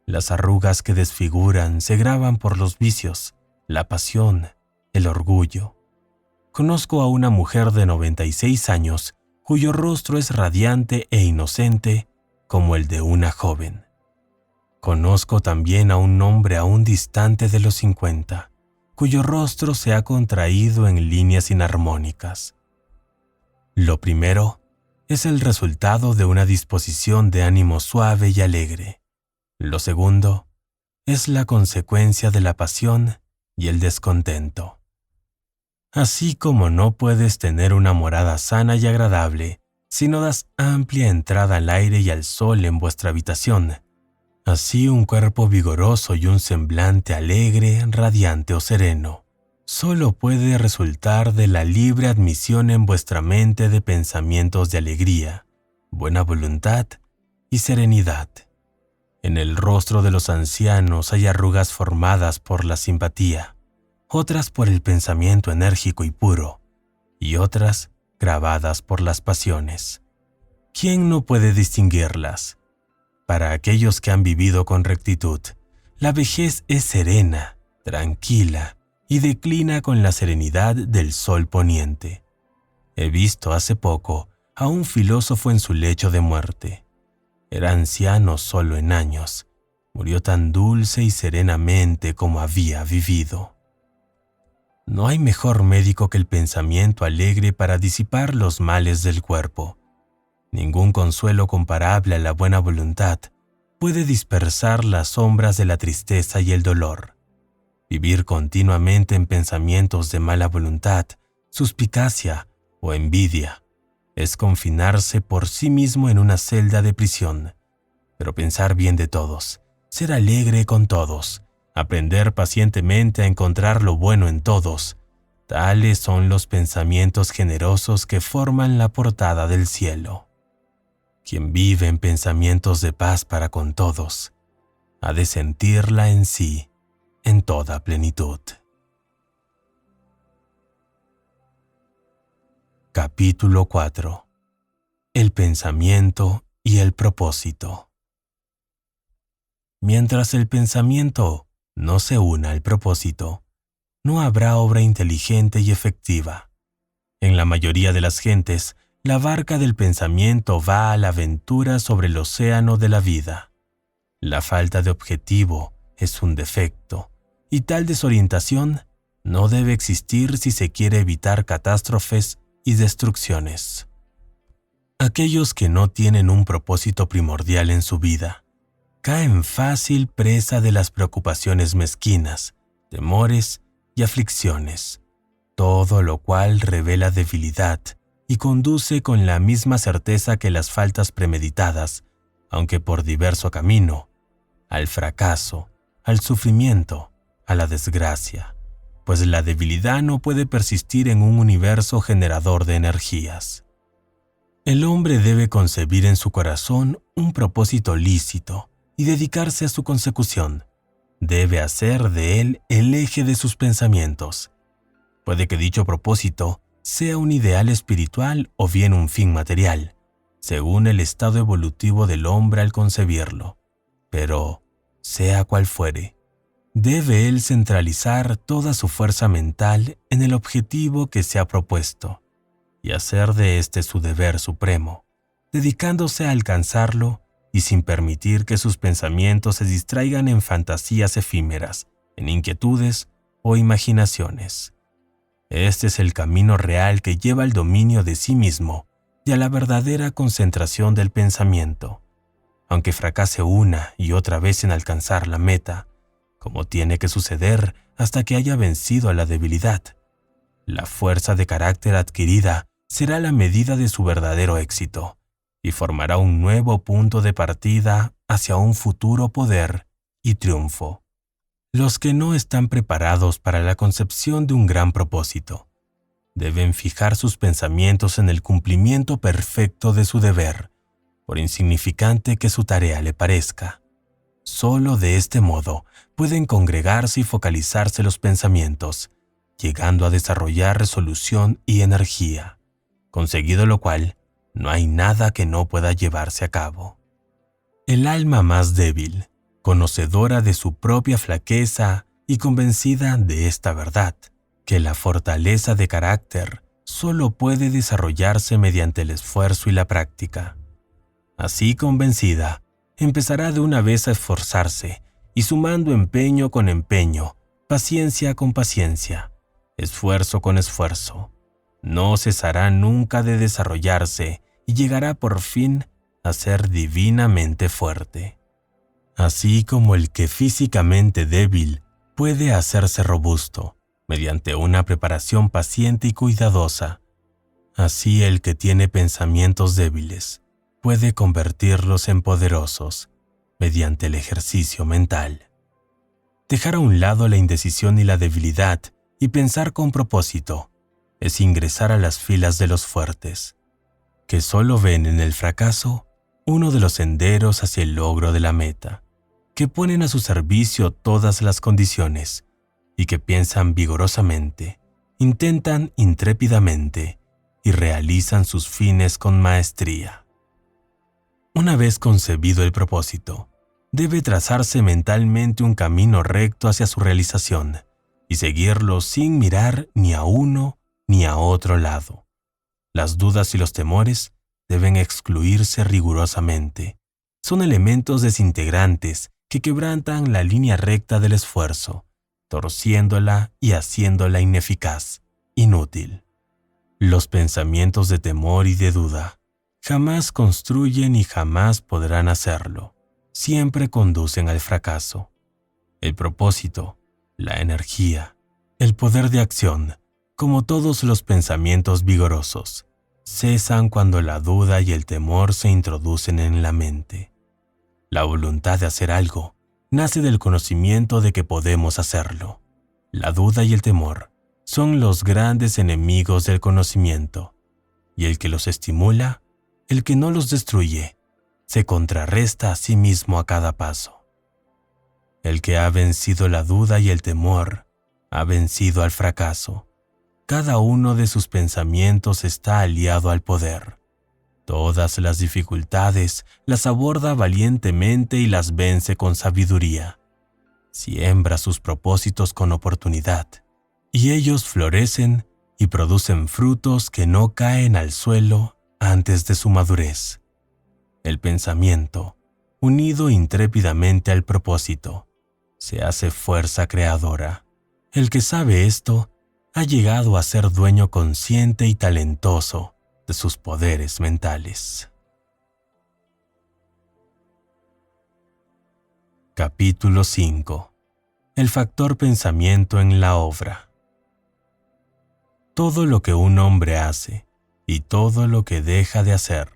Las arrugas que desfiguran se graban por los vicios, la pasión, el orgullo. Conozco a una mujer de 96 años cuyo rostro es radiante e inocente como el de una joven. Conozco también a un hombre aún distante de los 50, cuyo rostro se ha contraído en líneas inarmónicas. Lo primero es el resultado de una disposición de ánimo suave y alegre. Lo segundo es la consecuencia de la pasión y el descontento. Así como no puedes tener una morada sana y agradable si no das amplia entrada al aire y al sol en vuestra habitación, así un cuerpo vigoroso y un semblante alegre, radiante o sereno solo puede resultar de la libre admisión en vuestra mente de pensamientos de alegría, buena voluntad y serenidad. En el rostro de los ancianos hay arrugas formadas por la simpatía, otras por el pensamiento enérgico y puro, y otras grabadas por las pasiones. ¿Quién no puede distinguirlas? Para aquellos que han vivido con rectitud, la vejez es serena, tranquila y declina con la serenidad del sol poniente. He visto hace poco a un filósofo en su lecho de muerte. Era anciano solo en años. Murió tan dulce y serenamente como había vivido. No hay mejor médico que el pensamiento alegre para disipar los males del cuerpo. Ningún consuelo comparable a la buena voluntad puede dispersar las sombras de la tristeza y el dolor. Vivir continuamente en pensamientos de mala voluntad, suspicacia o envidia es confinarse por sí mismo en una celda de prisión. Pero pensar bien de todos, ser alegre con todos, aprender pacientemente a encontrar lo bueno en todos, tales son los pensamientos generosos que forman la portada del cielo. Quien vive en pensamientos de paz para con todos, ha de sentirla en sí, en toda plenitud. Capítulo 4. El pensamiento y el propósito. Mientras el pensamiento no se una al propósito, no habrá obra inteligente y efectiva. En la mayoría de las gentes, la barca del pensamiento va a la aventura sobre el océano de la vida. La falta de objetivo es un defecto, y tal desorientación no debe existir si se quiere evitar catástrofes y destrucciones. Aquellos que no tienen un propósito primordial en su vida, caen fácil presa de las preocupaciones mezquinas, temores y aflicciones, todo lo cual revela debilidad y conduce con la misma certeza que las faltas premeditadas, aunque por diverso camino, al fracaso, al sufrimiento, a la desgracia, pues la debilidad no puede persistir en un universo generador de energías. El hombre debe concebir en su corazón un propósito lícito y dedicarse a su consecución. Debe hacer de él el eje de sus pensamientos. Puede que dicho propósito sea un ideal espiritual o bien un fin material, según el estado evolutivo del hombre al concebirlo. Pero, sea cual fuere, debe él centralizar toda su fuerza mental en el objetivo que se ha propuesto y hacer de este su deber supremo, dedicándose a alcanzarlo y sin permitir que sus pensamientos se distraigan en fantasías efímeras, en inquietudes o imaginaciones. Este es el camino real que lleva al dominio de sí mismo y a la verdadera concentración del pensamiento. Aunque fracase una y otra vez en alcanzar la meta, como tiene que suceder hasta que haya vencido a la debilidad, la fuerza de carácter adquirida será la medida de su verdadero éxito y formará un nuevo punto de partida hacia un futuro poder y triunfo. Los que no están preparados para la concepción de un gran propósito deben fijar sus pensamientos en el cumplimiento perfecto de su deber, por insignificante que su tarea le parezca. Solo de este modo pueden congregarse y focalizarse los pensamientos, llegando a desarrollar resolución y energía, conseguido lo cual, no hay nada que no pueda llevarse a cabo. El alma más débil, conocedora de su propia flaqueza y convencida de esta verdad, que la fortaleza de carácter solo puede desarrollarse mediante el esfuerzo y la práctica. Así convencida, empezará de una vez a esforzarse y sumando empeño con empeño, paciencia con paciencia, esfuerzo con esfuerzo. No cesará nunca de desarrollarse y llegará por fin a ser divinamente fuerte. Así como el que físicamente débil puede hacerse robusto mediante una preparación paciente y cuidadosa, así el que tiene pensamientos débiles puede convertirlos en poderosos mediante el ejercicio mental. Dejar a un lado la indecisión y la debilidad y pensar con propósito es ingresar a las filas de los fuertes, que solo ven en el fracaso uno de los senderos hacia el logro de la meta, que ponen a su servicio todas las condiciones y que piensan vigorosamente, intentan intrépidamente y realizan sus fines con maestría. Una vez concebido el propósito, debe trazarse mentalmente un camino recto hacia su realización y seguirlo sin mirar ni a uno ni a otro lado. Las dudas y los temores deben excluirse rigurosamente. Son elementos desintegrantes que quebrantan la línea recta del esfuerzo, torciéndola y haciéndola ineficaz, inútil. Los pensamientos de temor y de duda jamás construyen y jamás podrán hacerlo. Siempre conducen al fracaso. El propósito, la energía, el poder de acción, como todos los pensamientos vigorosos, cesan cuando la duda y el temor se introducen en la mente. La voluntad de hacer algo nace del conocimiento de que podemos hacerlo. La duda y el temor son los grandes enemigos del conocimiento, y el que los estimula, el que no los destruye, se contrarresta a sí mismo a cada paso. El que ha vencido la duda y el temor, ha vencido al fracaso. Cada uno de sus pensamientos está aliado al poder. Todas las dificultades las aborda valientemente y las vence con sabiduría. Siembra sus propósitos con oportunidad, y ellos florecen y producen frutos que no caen al suelo antes de su madurez. El pensamiento, unido intrépidamente al propósito, se hace fuerza creadora. El que sabe esto ha llegado a ser dueño consciente y talentoso de sus poderes mentales. Capítulo 5. El factor pensamiento en la obra. Todo lo que un hombre hace y todo lo que deja de hacer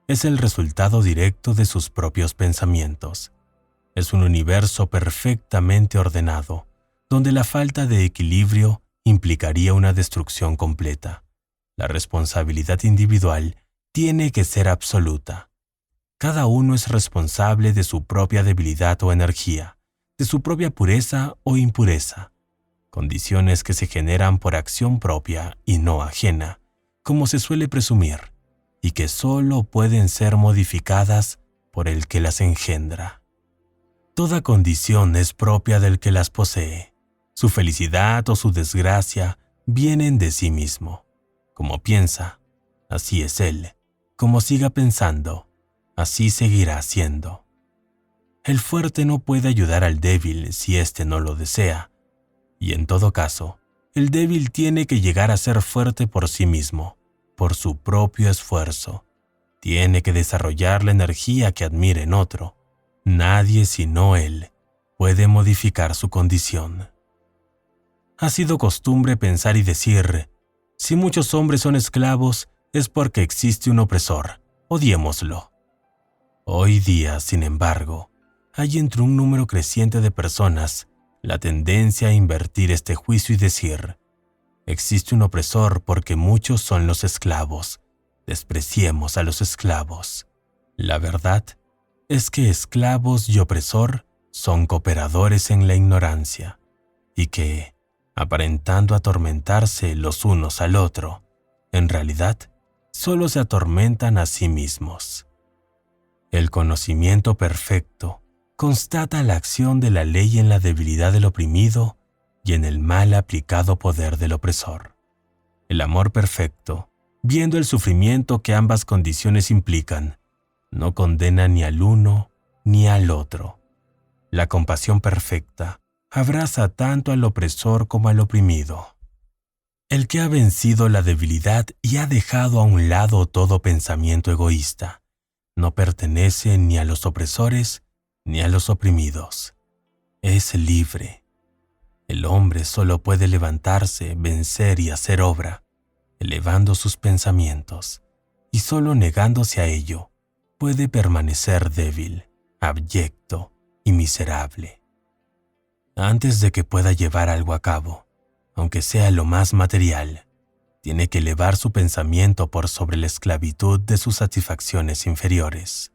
es el resultado directo de sus propios pensamientos. Es un universo perfectamente ordenado, donde la falta de equilibrio implicaría una destrucción completa. La responsabilidad individual tiene que ser absoluta. Cada uno es responsable de su propia debilidad o energía, de su propia pureza o impureza, condiciones que se generan por acción propia y no ajena, como se suele presumir, y que solo pueden ser modificadas por el que las engendra. Toda condición es propia del que las posee. Su felicidad o su desgracia vienen de sí mismo. Como piensa, así es él. Como siga pensando, así seguirá siendo. El fuerte no puede ayudar al débil si éste no lo desea, y en todo caso, el débil tiene que llegar a ser fuerte por sí mismo, por su propio esfuerzo. Tiene que desarrollar la energía que admira en otro. Nadie sino él puede modificar su condición. Ha sido costumbre pensar y decir, si muchos hombres son esclavos, es porque existe un opresor, odiémoslo. Hoy día, sin embargo, hay entre un número creciente de personas la tendencia a invertir este juicio y decir: existe un opresor porque muchos son los esclavos, despreciemos a los esclavos. La verdad es que esclavos y opresor son cooperadores en la ignorancia, y que, aparentando atormentarse los unos al otro, en realidad solo se atormentan a sí mismos. El conocimiento perfecto constata la acción de la ley en la debilidad del oprimido y en el mal aplicado poder del opresor. El amor perfecto, viendo el sufrimiento que ambas condiciones implican, no condena ni al uno ni al otro. La compasión perfecta abraza tanto al opresor como al oprimido. El que ha vencido la debilidad y ha dejado a un lado todo pensamiento egoísta, no pertenece ni a los opresores ni a los oprimidos. Es libre. El hombre solo puede levantarse, vencer y hacer obra, elevando sus pensamientos, y solo negándose a ello puede permanecer débil, abyecto y miserable. Antes de que pueda llevar algo a cabo, aunque sea lo más material, tiene que elevar su pensamiento por sobre la esclavitud de sus satisfacciones inferiores.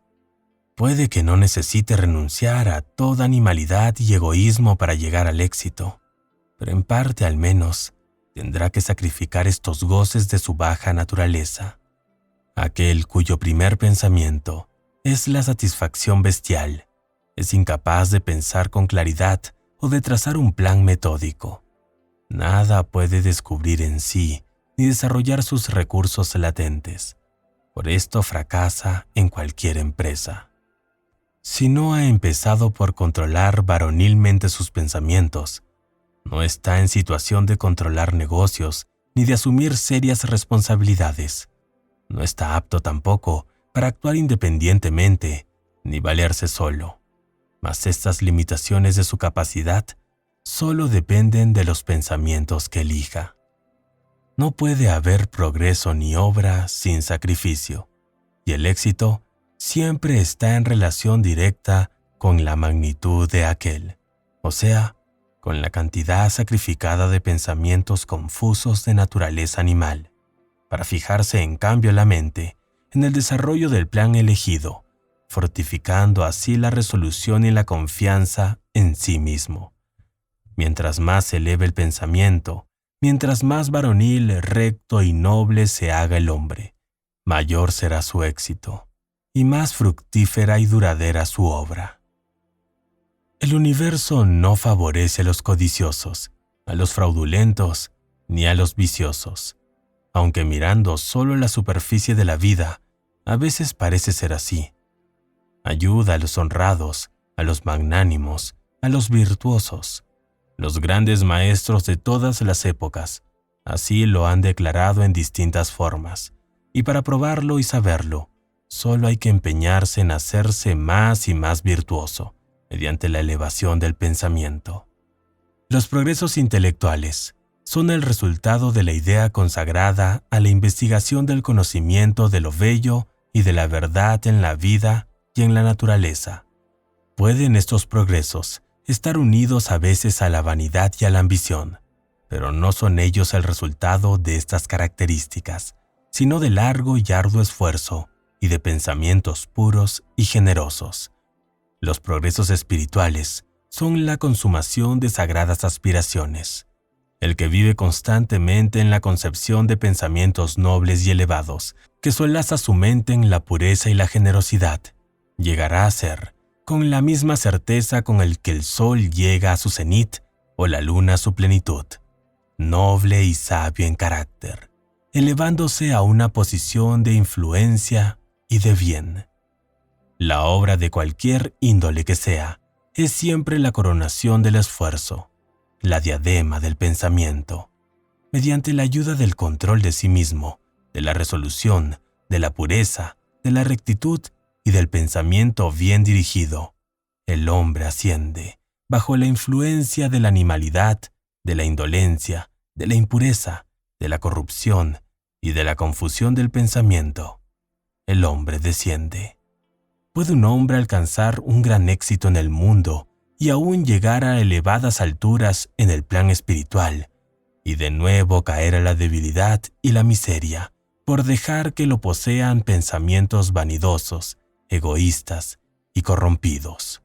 Puede que no necesite renunciar a toda animalidad y egoísmo para llegar al éxito, pero en parte al menos tendrá que sacrificar estos goces de su baja naturaleza. Aquel cuyo primer pensamiento es la satisfacción bestial es incapaz de pensar con claridad o de trazar un plan metódico. Nada puede descubrir en sí ni desarrollar sus recursos latentes. Por esto fracasa en cualquier empresa. Si no ha empezado por controlar varonilmente sus pensamientos, no está en situación de controlar negocios ni de asumir serias responsabilidades. No está apto tampoco para actuar independientemente ni valerse solo. Mas estas limitaciones de su capacidad solo dependen de los pensamientos que elija. No puede haber progreso ni obra sin sacrificio, y el éxito siempre está en relación directa con la magnitud de aquel, o sea, con la cantidad sacrificada de pensamientos confusos de naturaleza animal, para fijarse en cambio la mente en el desarrollo del plan elegido, fortificando así la resolución y la confianza en sí mismo. Mientras más se eleve el pensamiento, mientras más varonil, recto y noble se haga el hombre, mayor será su éxito, y más fructífera y duradera su obra. El universo no favorece a los codiciosos, a los fraudulentos, ni a los viciosos, aunque mirando solo la superficie de la vida, a veces parece ser así. Ayuda a los honrados, a los magnánimos, a los virtuosos. Los grandes maestros de todas las épocas así lo han declarado en distintas formas, y para probarlo y saberlo, solo hay que empeñarse en hacerse más y más virtuoso, mediante la elevación del pensamiento. Los progresos intelectuales son el resultado de la idea consagrada a la investigación del conocimiento de lo bello y de la verdad en la vida y en la naturaleza. Pueden estos progresos estar unidos a veces a la vanidad y a la ambición, pero no son ellos el resultado de estas características, sino de largo y arduo esfuerzo y de pensamientos puros y generosos. Los progresos espirituales son la consumación de sagradas aspiraciones. El que vive constantemente en la concepción de pensamientos nobles y elevados, que solaza su mente en la pureza y la generosidad, llegará a ser, con la misma certeza con el que el sol llega a su cenit o la luna a su plenitud, noble y sabio en carácter, elevándose a una posición de influencia y de bien. La obra de cualquier índole que sea, es siempre la coronación del esfuerzo, la diadema del pensamiento. Mediante la ayuda del control de sí mismo, de la resolución, de la pureza, de la rectitud y del pensamiento bien dirigido, el hombre asciende, bajo la influencia de la animalidad, de la indolencia, de la impureza, de la corrupción y de la confusión del pensamiento. El hombre desciende. ¿Puede un hombre alcanzar un gran éxito en el mundo y aún llegar a elevadas alturas en el plan espiritual, y de nuevo caer a la debilidad y la miseria por dejar que lo posean pensamientos vanidosos, egoístas y corrompidos.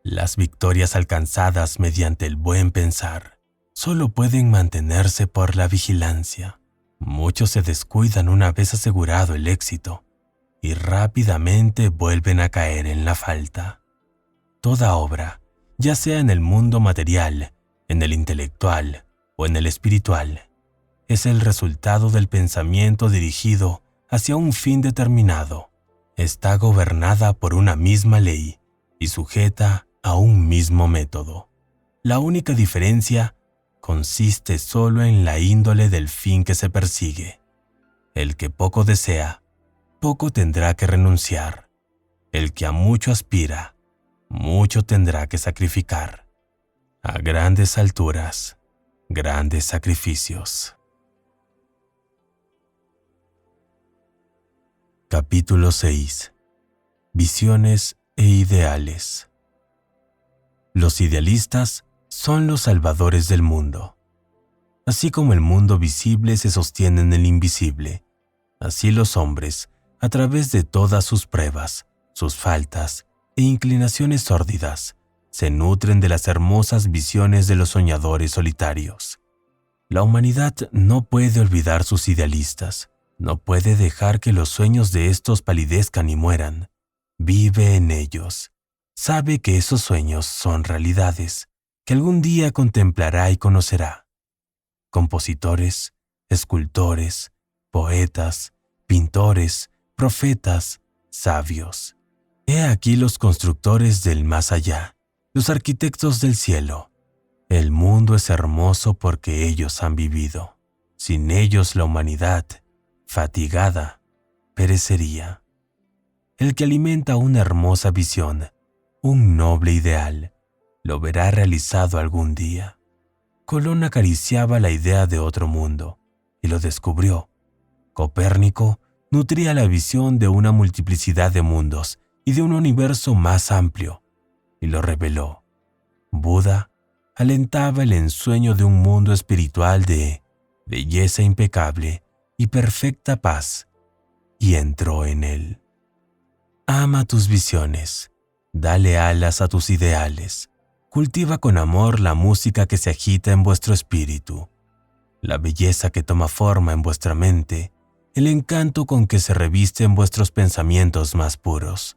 Las victorias alcanzadas mediante el buen pensar solo pueden mantenerse por la vigilancia. Muchos se descuidan una vez asegurado el éxito y rápidamente vuelven a caer en la falta. Toda obra, ya sea en el mundo material, en el intelectual o en el espiritual, es el resultado del pensamiento dirigido hacia un fin determinado. Está gobernada por una misma ley y sujeta a un mismo método. La única diferencia consiste solo en la índole del fin que se persigue. El que poco desea, poco tendrá que renunciar. El que a mucho aspira, mucho tendrá que sacrificar. A grandes alturas, grandes sacrificios. Capítulo 6. Visiones e ideales. Los idealistas son los salvadores del mundo. Así como el mundo visible se sostiene en el invisible, así los hombres, a través de todas sus pruebas, sus faltas e inclinaciones sórdidas, se nutren de las hermosas visiones de los soñadores solitarios. La humanidad no puede olvidar sus idealistas, no puede dejar que los sueños de estos palidezcan y mueran. Vive en ellos. Sabe que esos sueños son realidades, que algún día contemplará y conocerá. Compositores, escultores, poetas, pintores, profetas, sabios. He aquí los constructores del más allá, los arquitectos del cielo. El mundo es hermoso porque ellos han vivido. Sin ellos la humanidad, fatigada, perecería. El que alimenta una hermosa visión, un noble ideal, lo verá realizado algún día. Colón acariciaba la idea de otro mundo y lo descubrió. Copérnico nutría la visión de una multiplicidad de mundos y de un universo más amplio y lo reveló. Buda alentaba el ensueño de un mundo espiritual de belleza impecable y perfecta paz, y entró en él. Ama tus visiones, dale alas a tus ideales, cultiva con amor la música que se agita en vuestro espíritu, la belleza que toma forma en vuestra mente, el encanto con que se reviste en vuestros pensamientos más puros,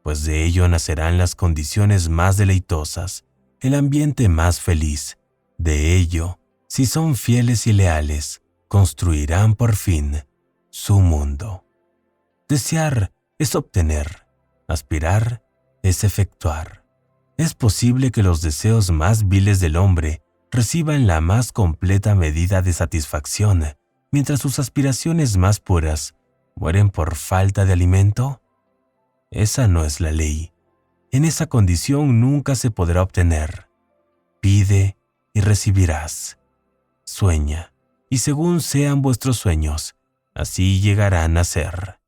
pues de ello nacerán las condiciones más deleitosas, el ambiente más feliz. De ello, si son fieles y leales, construirán por fin su mundo. Desear es obtener, aspirar es efectuar. Es posible que los deseos más viles del hombre reciban la más completa medida de satisfacción, mientras sus aspiraciones más puras mueren por falta de alimento. Esa no es la ley. En esa condición nunca se podrá obtener. Pide y recibirás. Sueña, y según sean vuestros sueños, así llegarán a ser.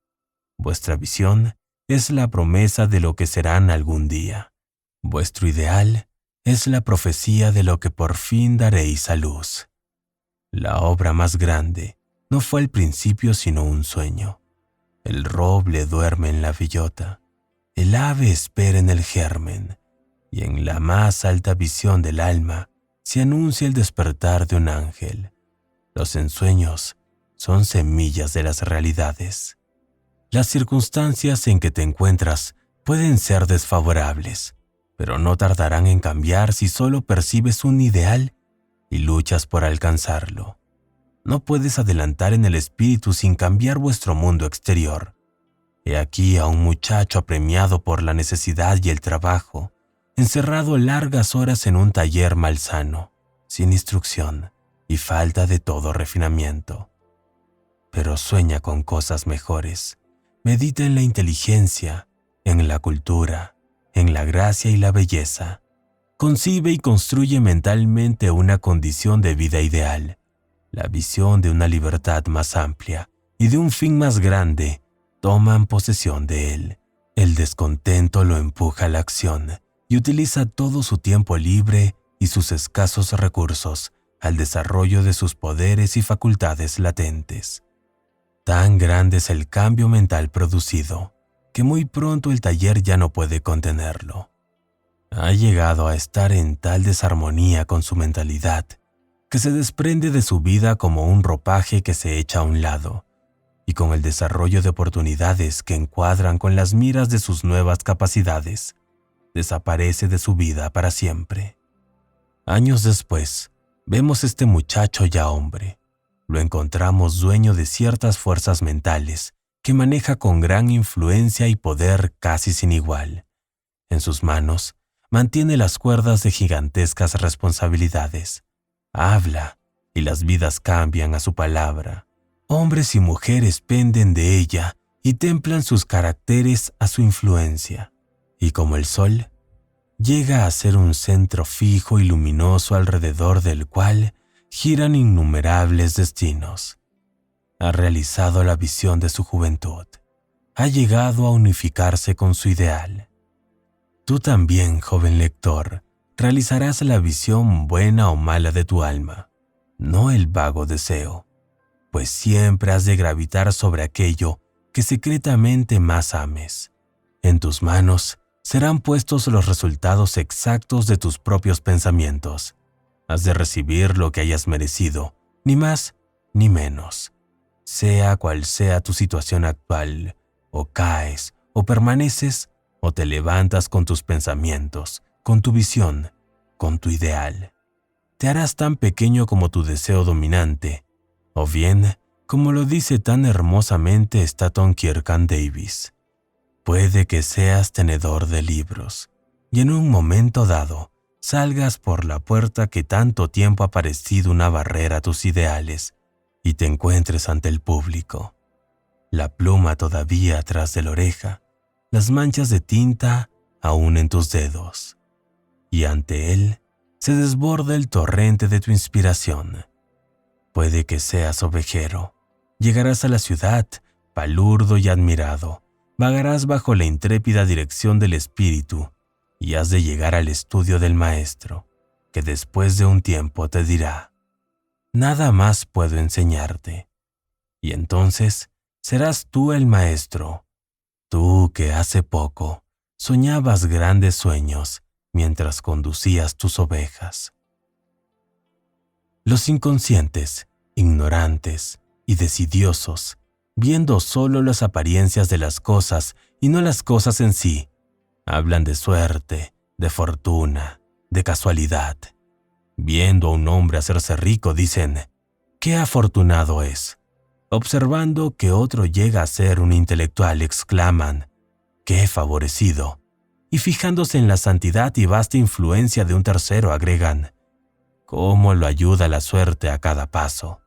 Vuestra visión es la promesa de lo que serán algún día. Vuestro ideal es la profecía de lo que por fin daréis a luz. La obra más grande no fue al principio sino un sueño. El roble duerme en la bellota, el ave espera en el germen, y en la más alta visión del alma se anuncia el despertar de un ángel. Los ensueños son semillas de las realidades. Las circunstancias en que te encuentras pueden ser desfavorables, pero no tardarán en cambiar si solo percibes un ideal y luchas por alcanzarlo. No puedes adelantar en el espíritu sin cambiar vuestro mundo exterior. He aquí a un muchacho apremiado por la necesidad y el trabajo, encerrado largas horas en un taller malsano, sin instrucción y falta de todo refinamiento. Pero sueña con cosas mejores. Medita en la inteligencia, en la cultura, en la gracia y la belleza. Concibe y construye mentalmente una condición de vida ideal, la visión de una libertad más amplia y de un fin más grande toman posesión de él. El descontento lo empuja a la acción y utiliza todo su tiempo libre y sus escasos recursos al desarrollo de sus poderes y facultades latentes. Tan grande es el cambio mental producido, que muy pronto el taller ya no puede contenerlo. Ha llegado a estar en tal desarmonía con su mentalidad, que se desprende de su vida como un ropaje que se echa a un lado, y con el desarrollo de oportunidades que encuadran con las miras de sus nuevas capacidades, desaparece de su vida para siempre. Años después, vemos este muchacho ya hombre. Lo encontramos dueño de ciertas fuerzas mentales que maneja con gran influencia y poder casi sin igual. En sus manos, mantiene las cuerdas de gigantescas responsabilidades. Habla, y las vidas cambian a su palabra. Hombres y mujeres penden de ella y templan sus caracteres a su influencia. Y como el sol, llega a ser un centro fijo y luminoso alrededor del cual giran innumerables destinos. Ha realizado la visión de su juventud. Ha llegado a unificarse con su ideal. Tú también, joven lector, realizarás la visión buena o mala de tu alma, no el vago deseo, pues siempre has de gravitar sobre aquello que secretamente más ames. En tus manos serán puestos los resultados exactos de tus propios pensamientos. Has de recibir lo que hayas merecido, ni más ni menos. Sea cual sea tu situación actual, o caes, o permaneces, o te levantas con tus pensamientos, con tu visión, con tu ideal. Te harás tan pequeño como tu deseo dominante, o bien, como lo dice tan hermosamente Stanton Kierkegaard Davis, puede que seas tenedor de libros, y en un momento dado salgas por la puerta que tanto tiempo ha parecido una barrera a tus ideales, y te encuentres ante el público. La pluma todavía atrás de la oreja, las manchas de tinta aún en tus dedos, y ante él se desborda el torrente de tu inspiración. Puede que seas ovejero, llegarás a la ciudad, palurdo y admirado, vagarás bajo la intrépida dirección del espíritu, y has de llegar al estudio del maestro, que después de un tiempo te dirá: nada más puedo enseñarte. Y entonces serás tú el maestro, tú que hace poco soñabas grandes sueños mientras conducías tus ovejas. Los inconscientes, ignorantes y desidiosos, viendo solo las apariencias de las cosas y no las cosas en sí, hablan de suerte, de fortuna, de casualidad. Viendo a un hombre hacerse rico, dicen: ¡qué afortunado es! Observando que otro llega a ser un intelectual, exclaman: ¡qué favorecido! Y fijándose en la santidad y vasta influencia de un tercero, agregan: ¿cómo lo ayuda la suerte a cada paso?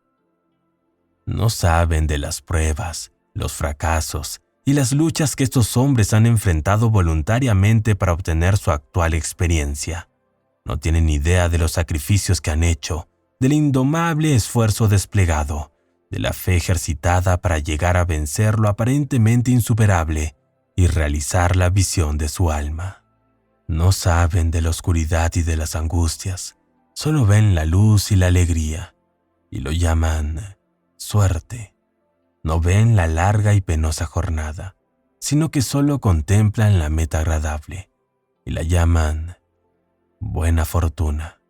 No saben de las pruebas, los fracasos y las luchas que estos hombres han enfrentado voluntariamente para obtener su actual experiencia. No tienen idea de los sacrificios que han hecho, del indomable esfuerzo desplegado, de la fe ejercitada para llegar a vencer lo aparentemente insuperable y realizar la visión de su alma. No saben de la oscuridad y de las angustias, solo ven la luz y la alegría, y lo llaman suerte. No ven la larga y penosa jornada, sino que solo contemplan la meta agradable, y la llaman buena fortuna.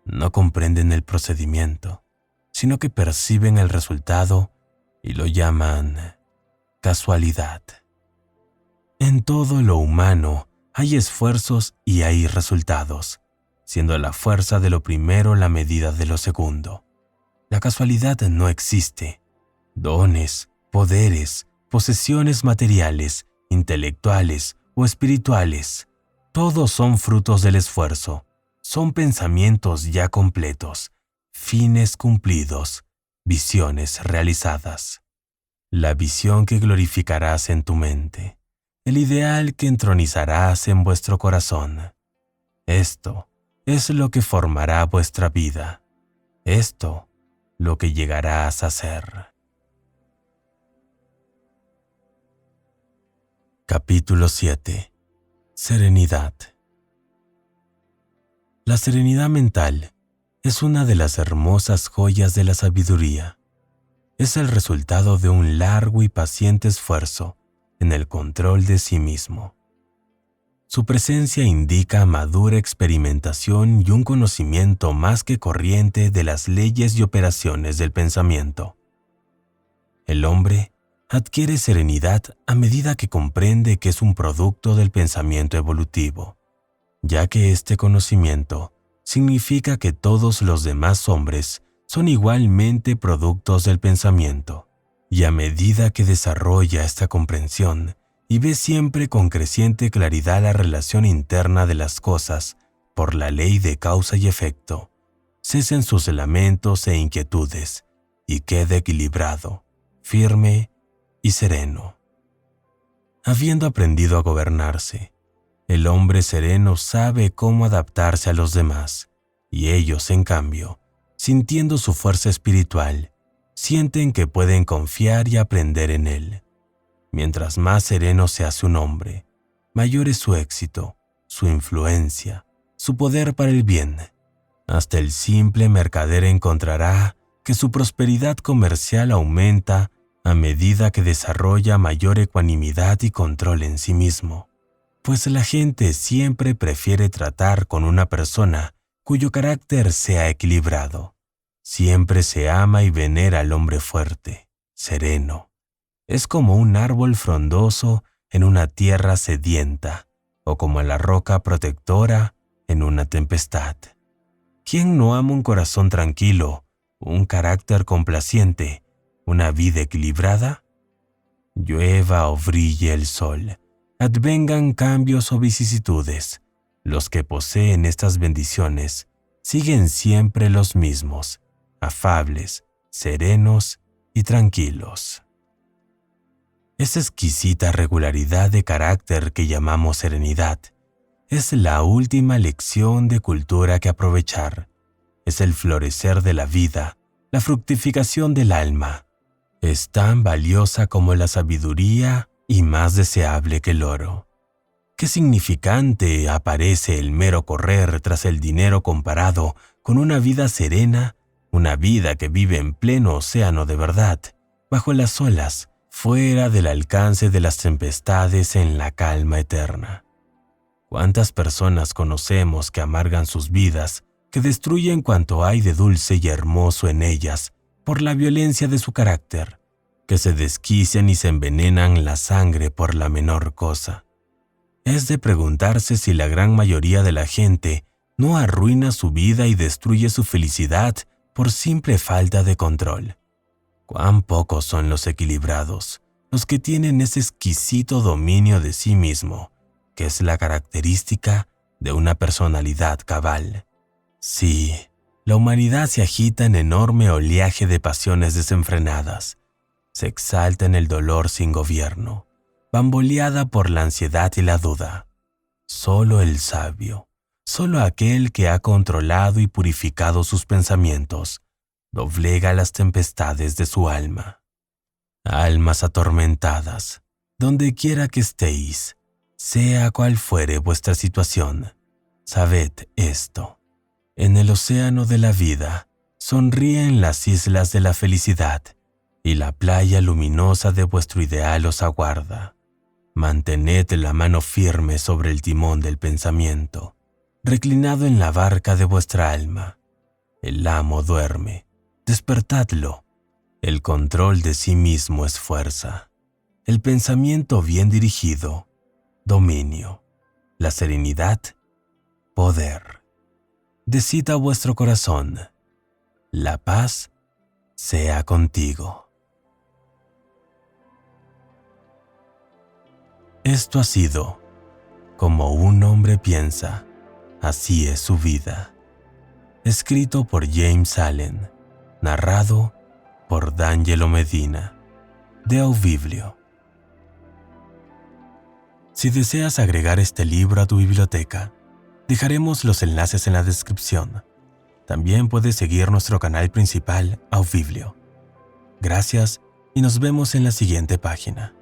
No comprenden el procedimiento, sino que perciben el resultado y lo llaman casualidad. En todo lo humano hay esfuerzos y hay resultados, siendo la fuerza de lo primero la medida de lo segundo. La casualidad no existe. Dones, poderes, posesiones materiales, intelectuales o espirituales, todos son frutos del esfuerzo, son pensamientos ya completos, fines cumplidos, visiones realizadas. La visión que glorificarás en tu mente, el ideal que entronizarás en vuestro corazón. Esto es lo que formará vuestra vida. Esto, lo que llegarás a ser. Capítulo 7. Serenidad. La serenidad mental es una de las hermosas joyas de la sabiduría. Es el resultado de un largo y paciente esfuerzo en el control de sí mismo. Su presencia indica madura experimentación y un conocimiento más que corriente de las leyes y operaciones del pensamiento. El hombre adquiere serenidad a medida que comprende que es un producto del pensamiento evolutivo, ya que este conocimiento significa que todos los demás hombres son igualmente productos del pensamiento, y a medida que desarrolla esta comprensión y ve siempre con creciente claridad la relación interna de las cosas por la ley de causa y efecto, cesen sus lamentos e inquietudes y quede equilibrado, firme y sereno. Habiendo aprendido a gobernarse, el hombre sereno sabe cómo adaptarse a los demás, y ellos, en cambio, sintiendo su fuerza espiritual, sienten que pueden confiar y aprender en él. Mientras más sereno se hace un hombre, mayor es su éxito, su influencia, su poder para el bien. Hasta el simple mercader encontrará que su prosperidad comercial aumenta a medida que desarrolla mayor ecuanimidad y control en sí mismo, pues la gente siempre prefiere tratar con una persona cuyo carácter sea equilibrado. Siempre se ama y venera al hombre fuerte, sereno. Es como un árbol frondoso en una tierra sedienta, o como la roca protectora en una tempestad. ¿Quién no ama un corazón tranquilo, un carácter complaciente, una vida equilibrada? Llueva o brille el sol, advengan cambios o vicisitudes, los que poseen estas bendiciones siguen siempre los mismos, afables, serenos y tranquilos. Esa exquisita regularidad de carácter que llamamos serenidad es la última lección de cultura que aprovechar. Es el florecer de la vida, la fructificación del alma. Es tan valiosa como la sabiduría y más deseable que el oro. ¿Qué significante aparece el mero correr tras el dinero comparado con una vida serena, una vida que vive en pleno océano de verdad, bajo las olas, fuera del alcance de las tempestades en la calma eterna? ¿Cuántas personas conocemos que amargan sus vidas, que destruyen cuanto hay de dulce y hermoso en ellas por la violencia de su carácter, que se desquician y se envenenan la sangre por la menor cosa? Es de preguntarse si la gran mayoría de la gente no arruina su vida y destruye su felicidad por simple falta de control. Cuán pocos son los equilibrados, los que tienen ese exquisito dominio de sí mismo, que es la característica de una personalidad cabal. Sí, la humanidad se agita en enorme oleaje de pasiones desenfrenadas, se exalta en el dolor sin gobierno, bamboleada por la ansiedad y la duda. Solo el sabio, solo aquel que ha controlado y purificado sus pensamientos, doblega las tempestades de su alma. Almas atormentadas, donde quiera que estéis, sea cual fuere vuestra situación, sabed esto: en el océano de la vida sonríen las islas de la felicidad, y la playa luminosa de vuestro ideal os aguarda. Mantened la mano firme sobre el timón del pensamiento, reclinado en la barca de vuestra alma. El amo duerme, despertadlo. El control de sí mismo es fuerza. El pensamiento bien dirigido, dominio. La serenidad, poder. Decid a vuestro corazón: la paz sea contigo. Esto ha sido Como un hombre piensa, así es su vida. Escrito por James Allen, narrado por D'Angelo Medina, de Auviblio. Si deseas agregar este libro a tu biblioteca, dejaremos los enlaces en la descripción. También puedes seguir nuestro canal principal, Auviblio. Gracias y nos vemos en la siguiente página.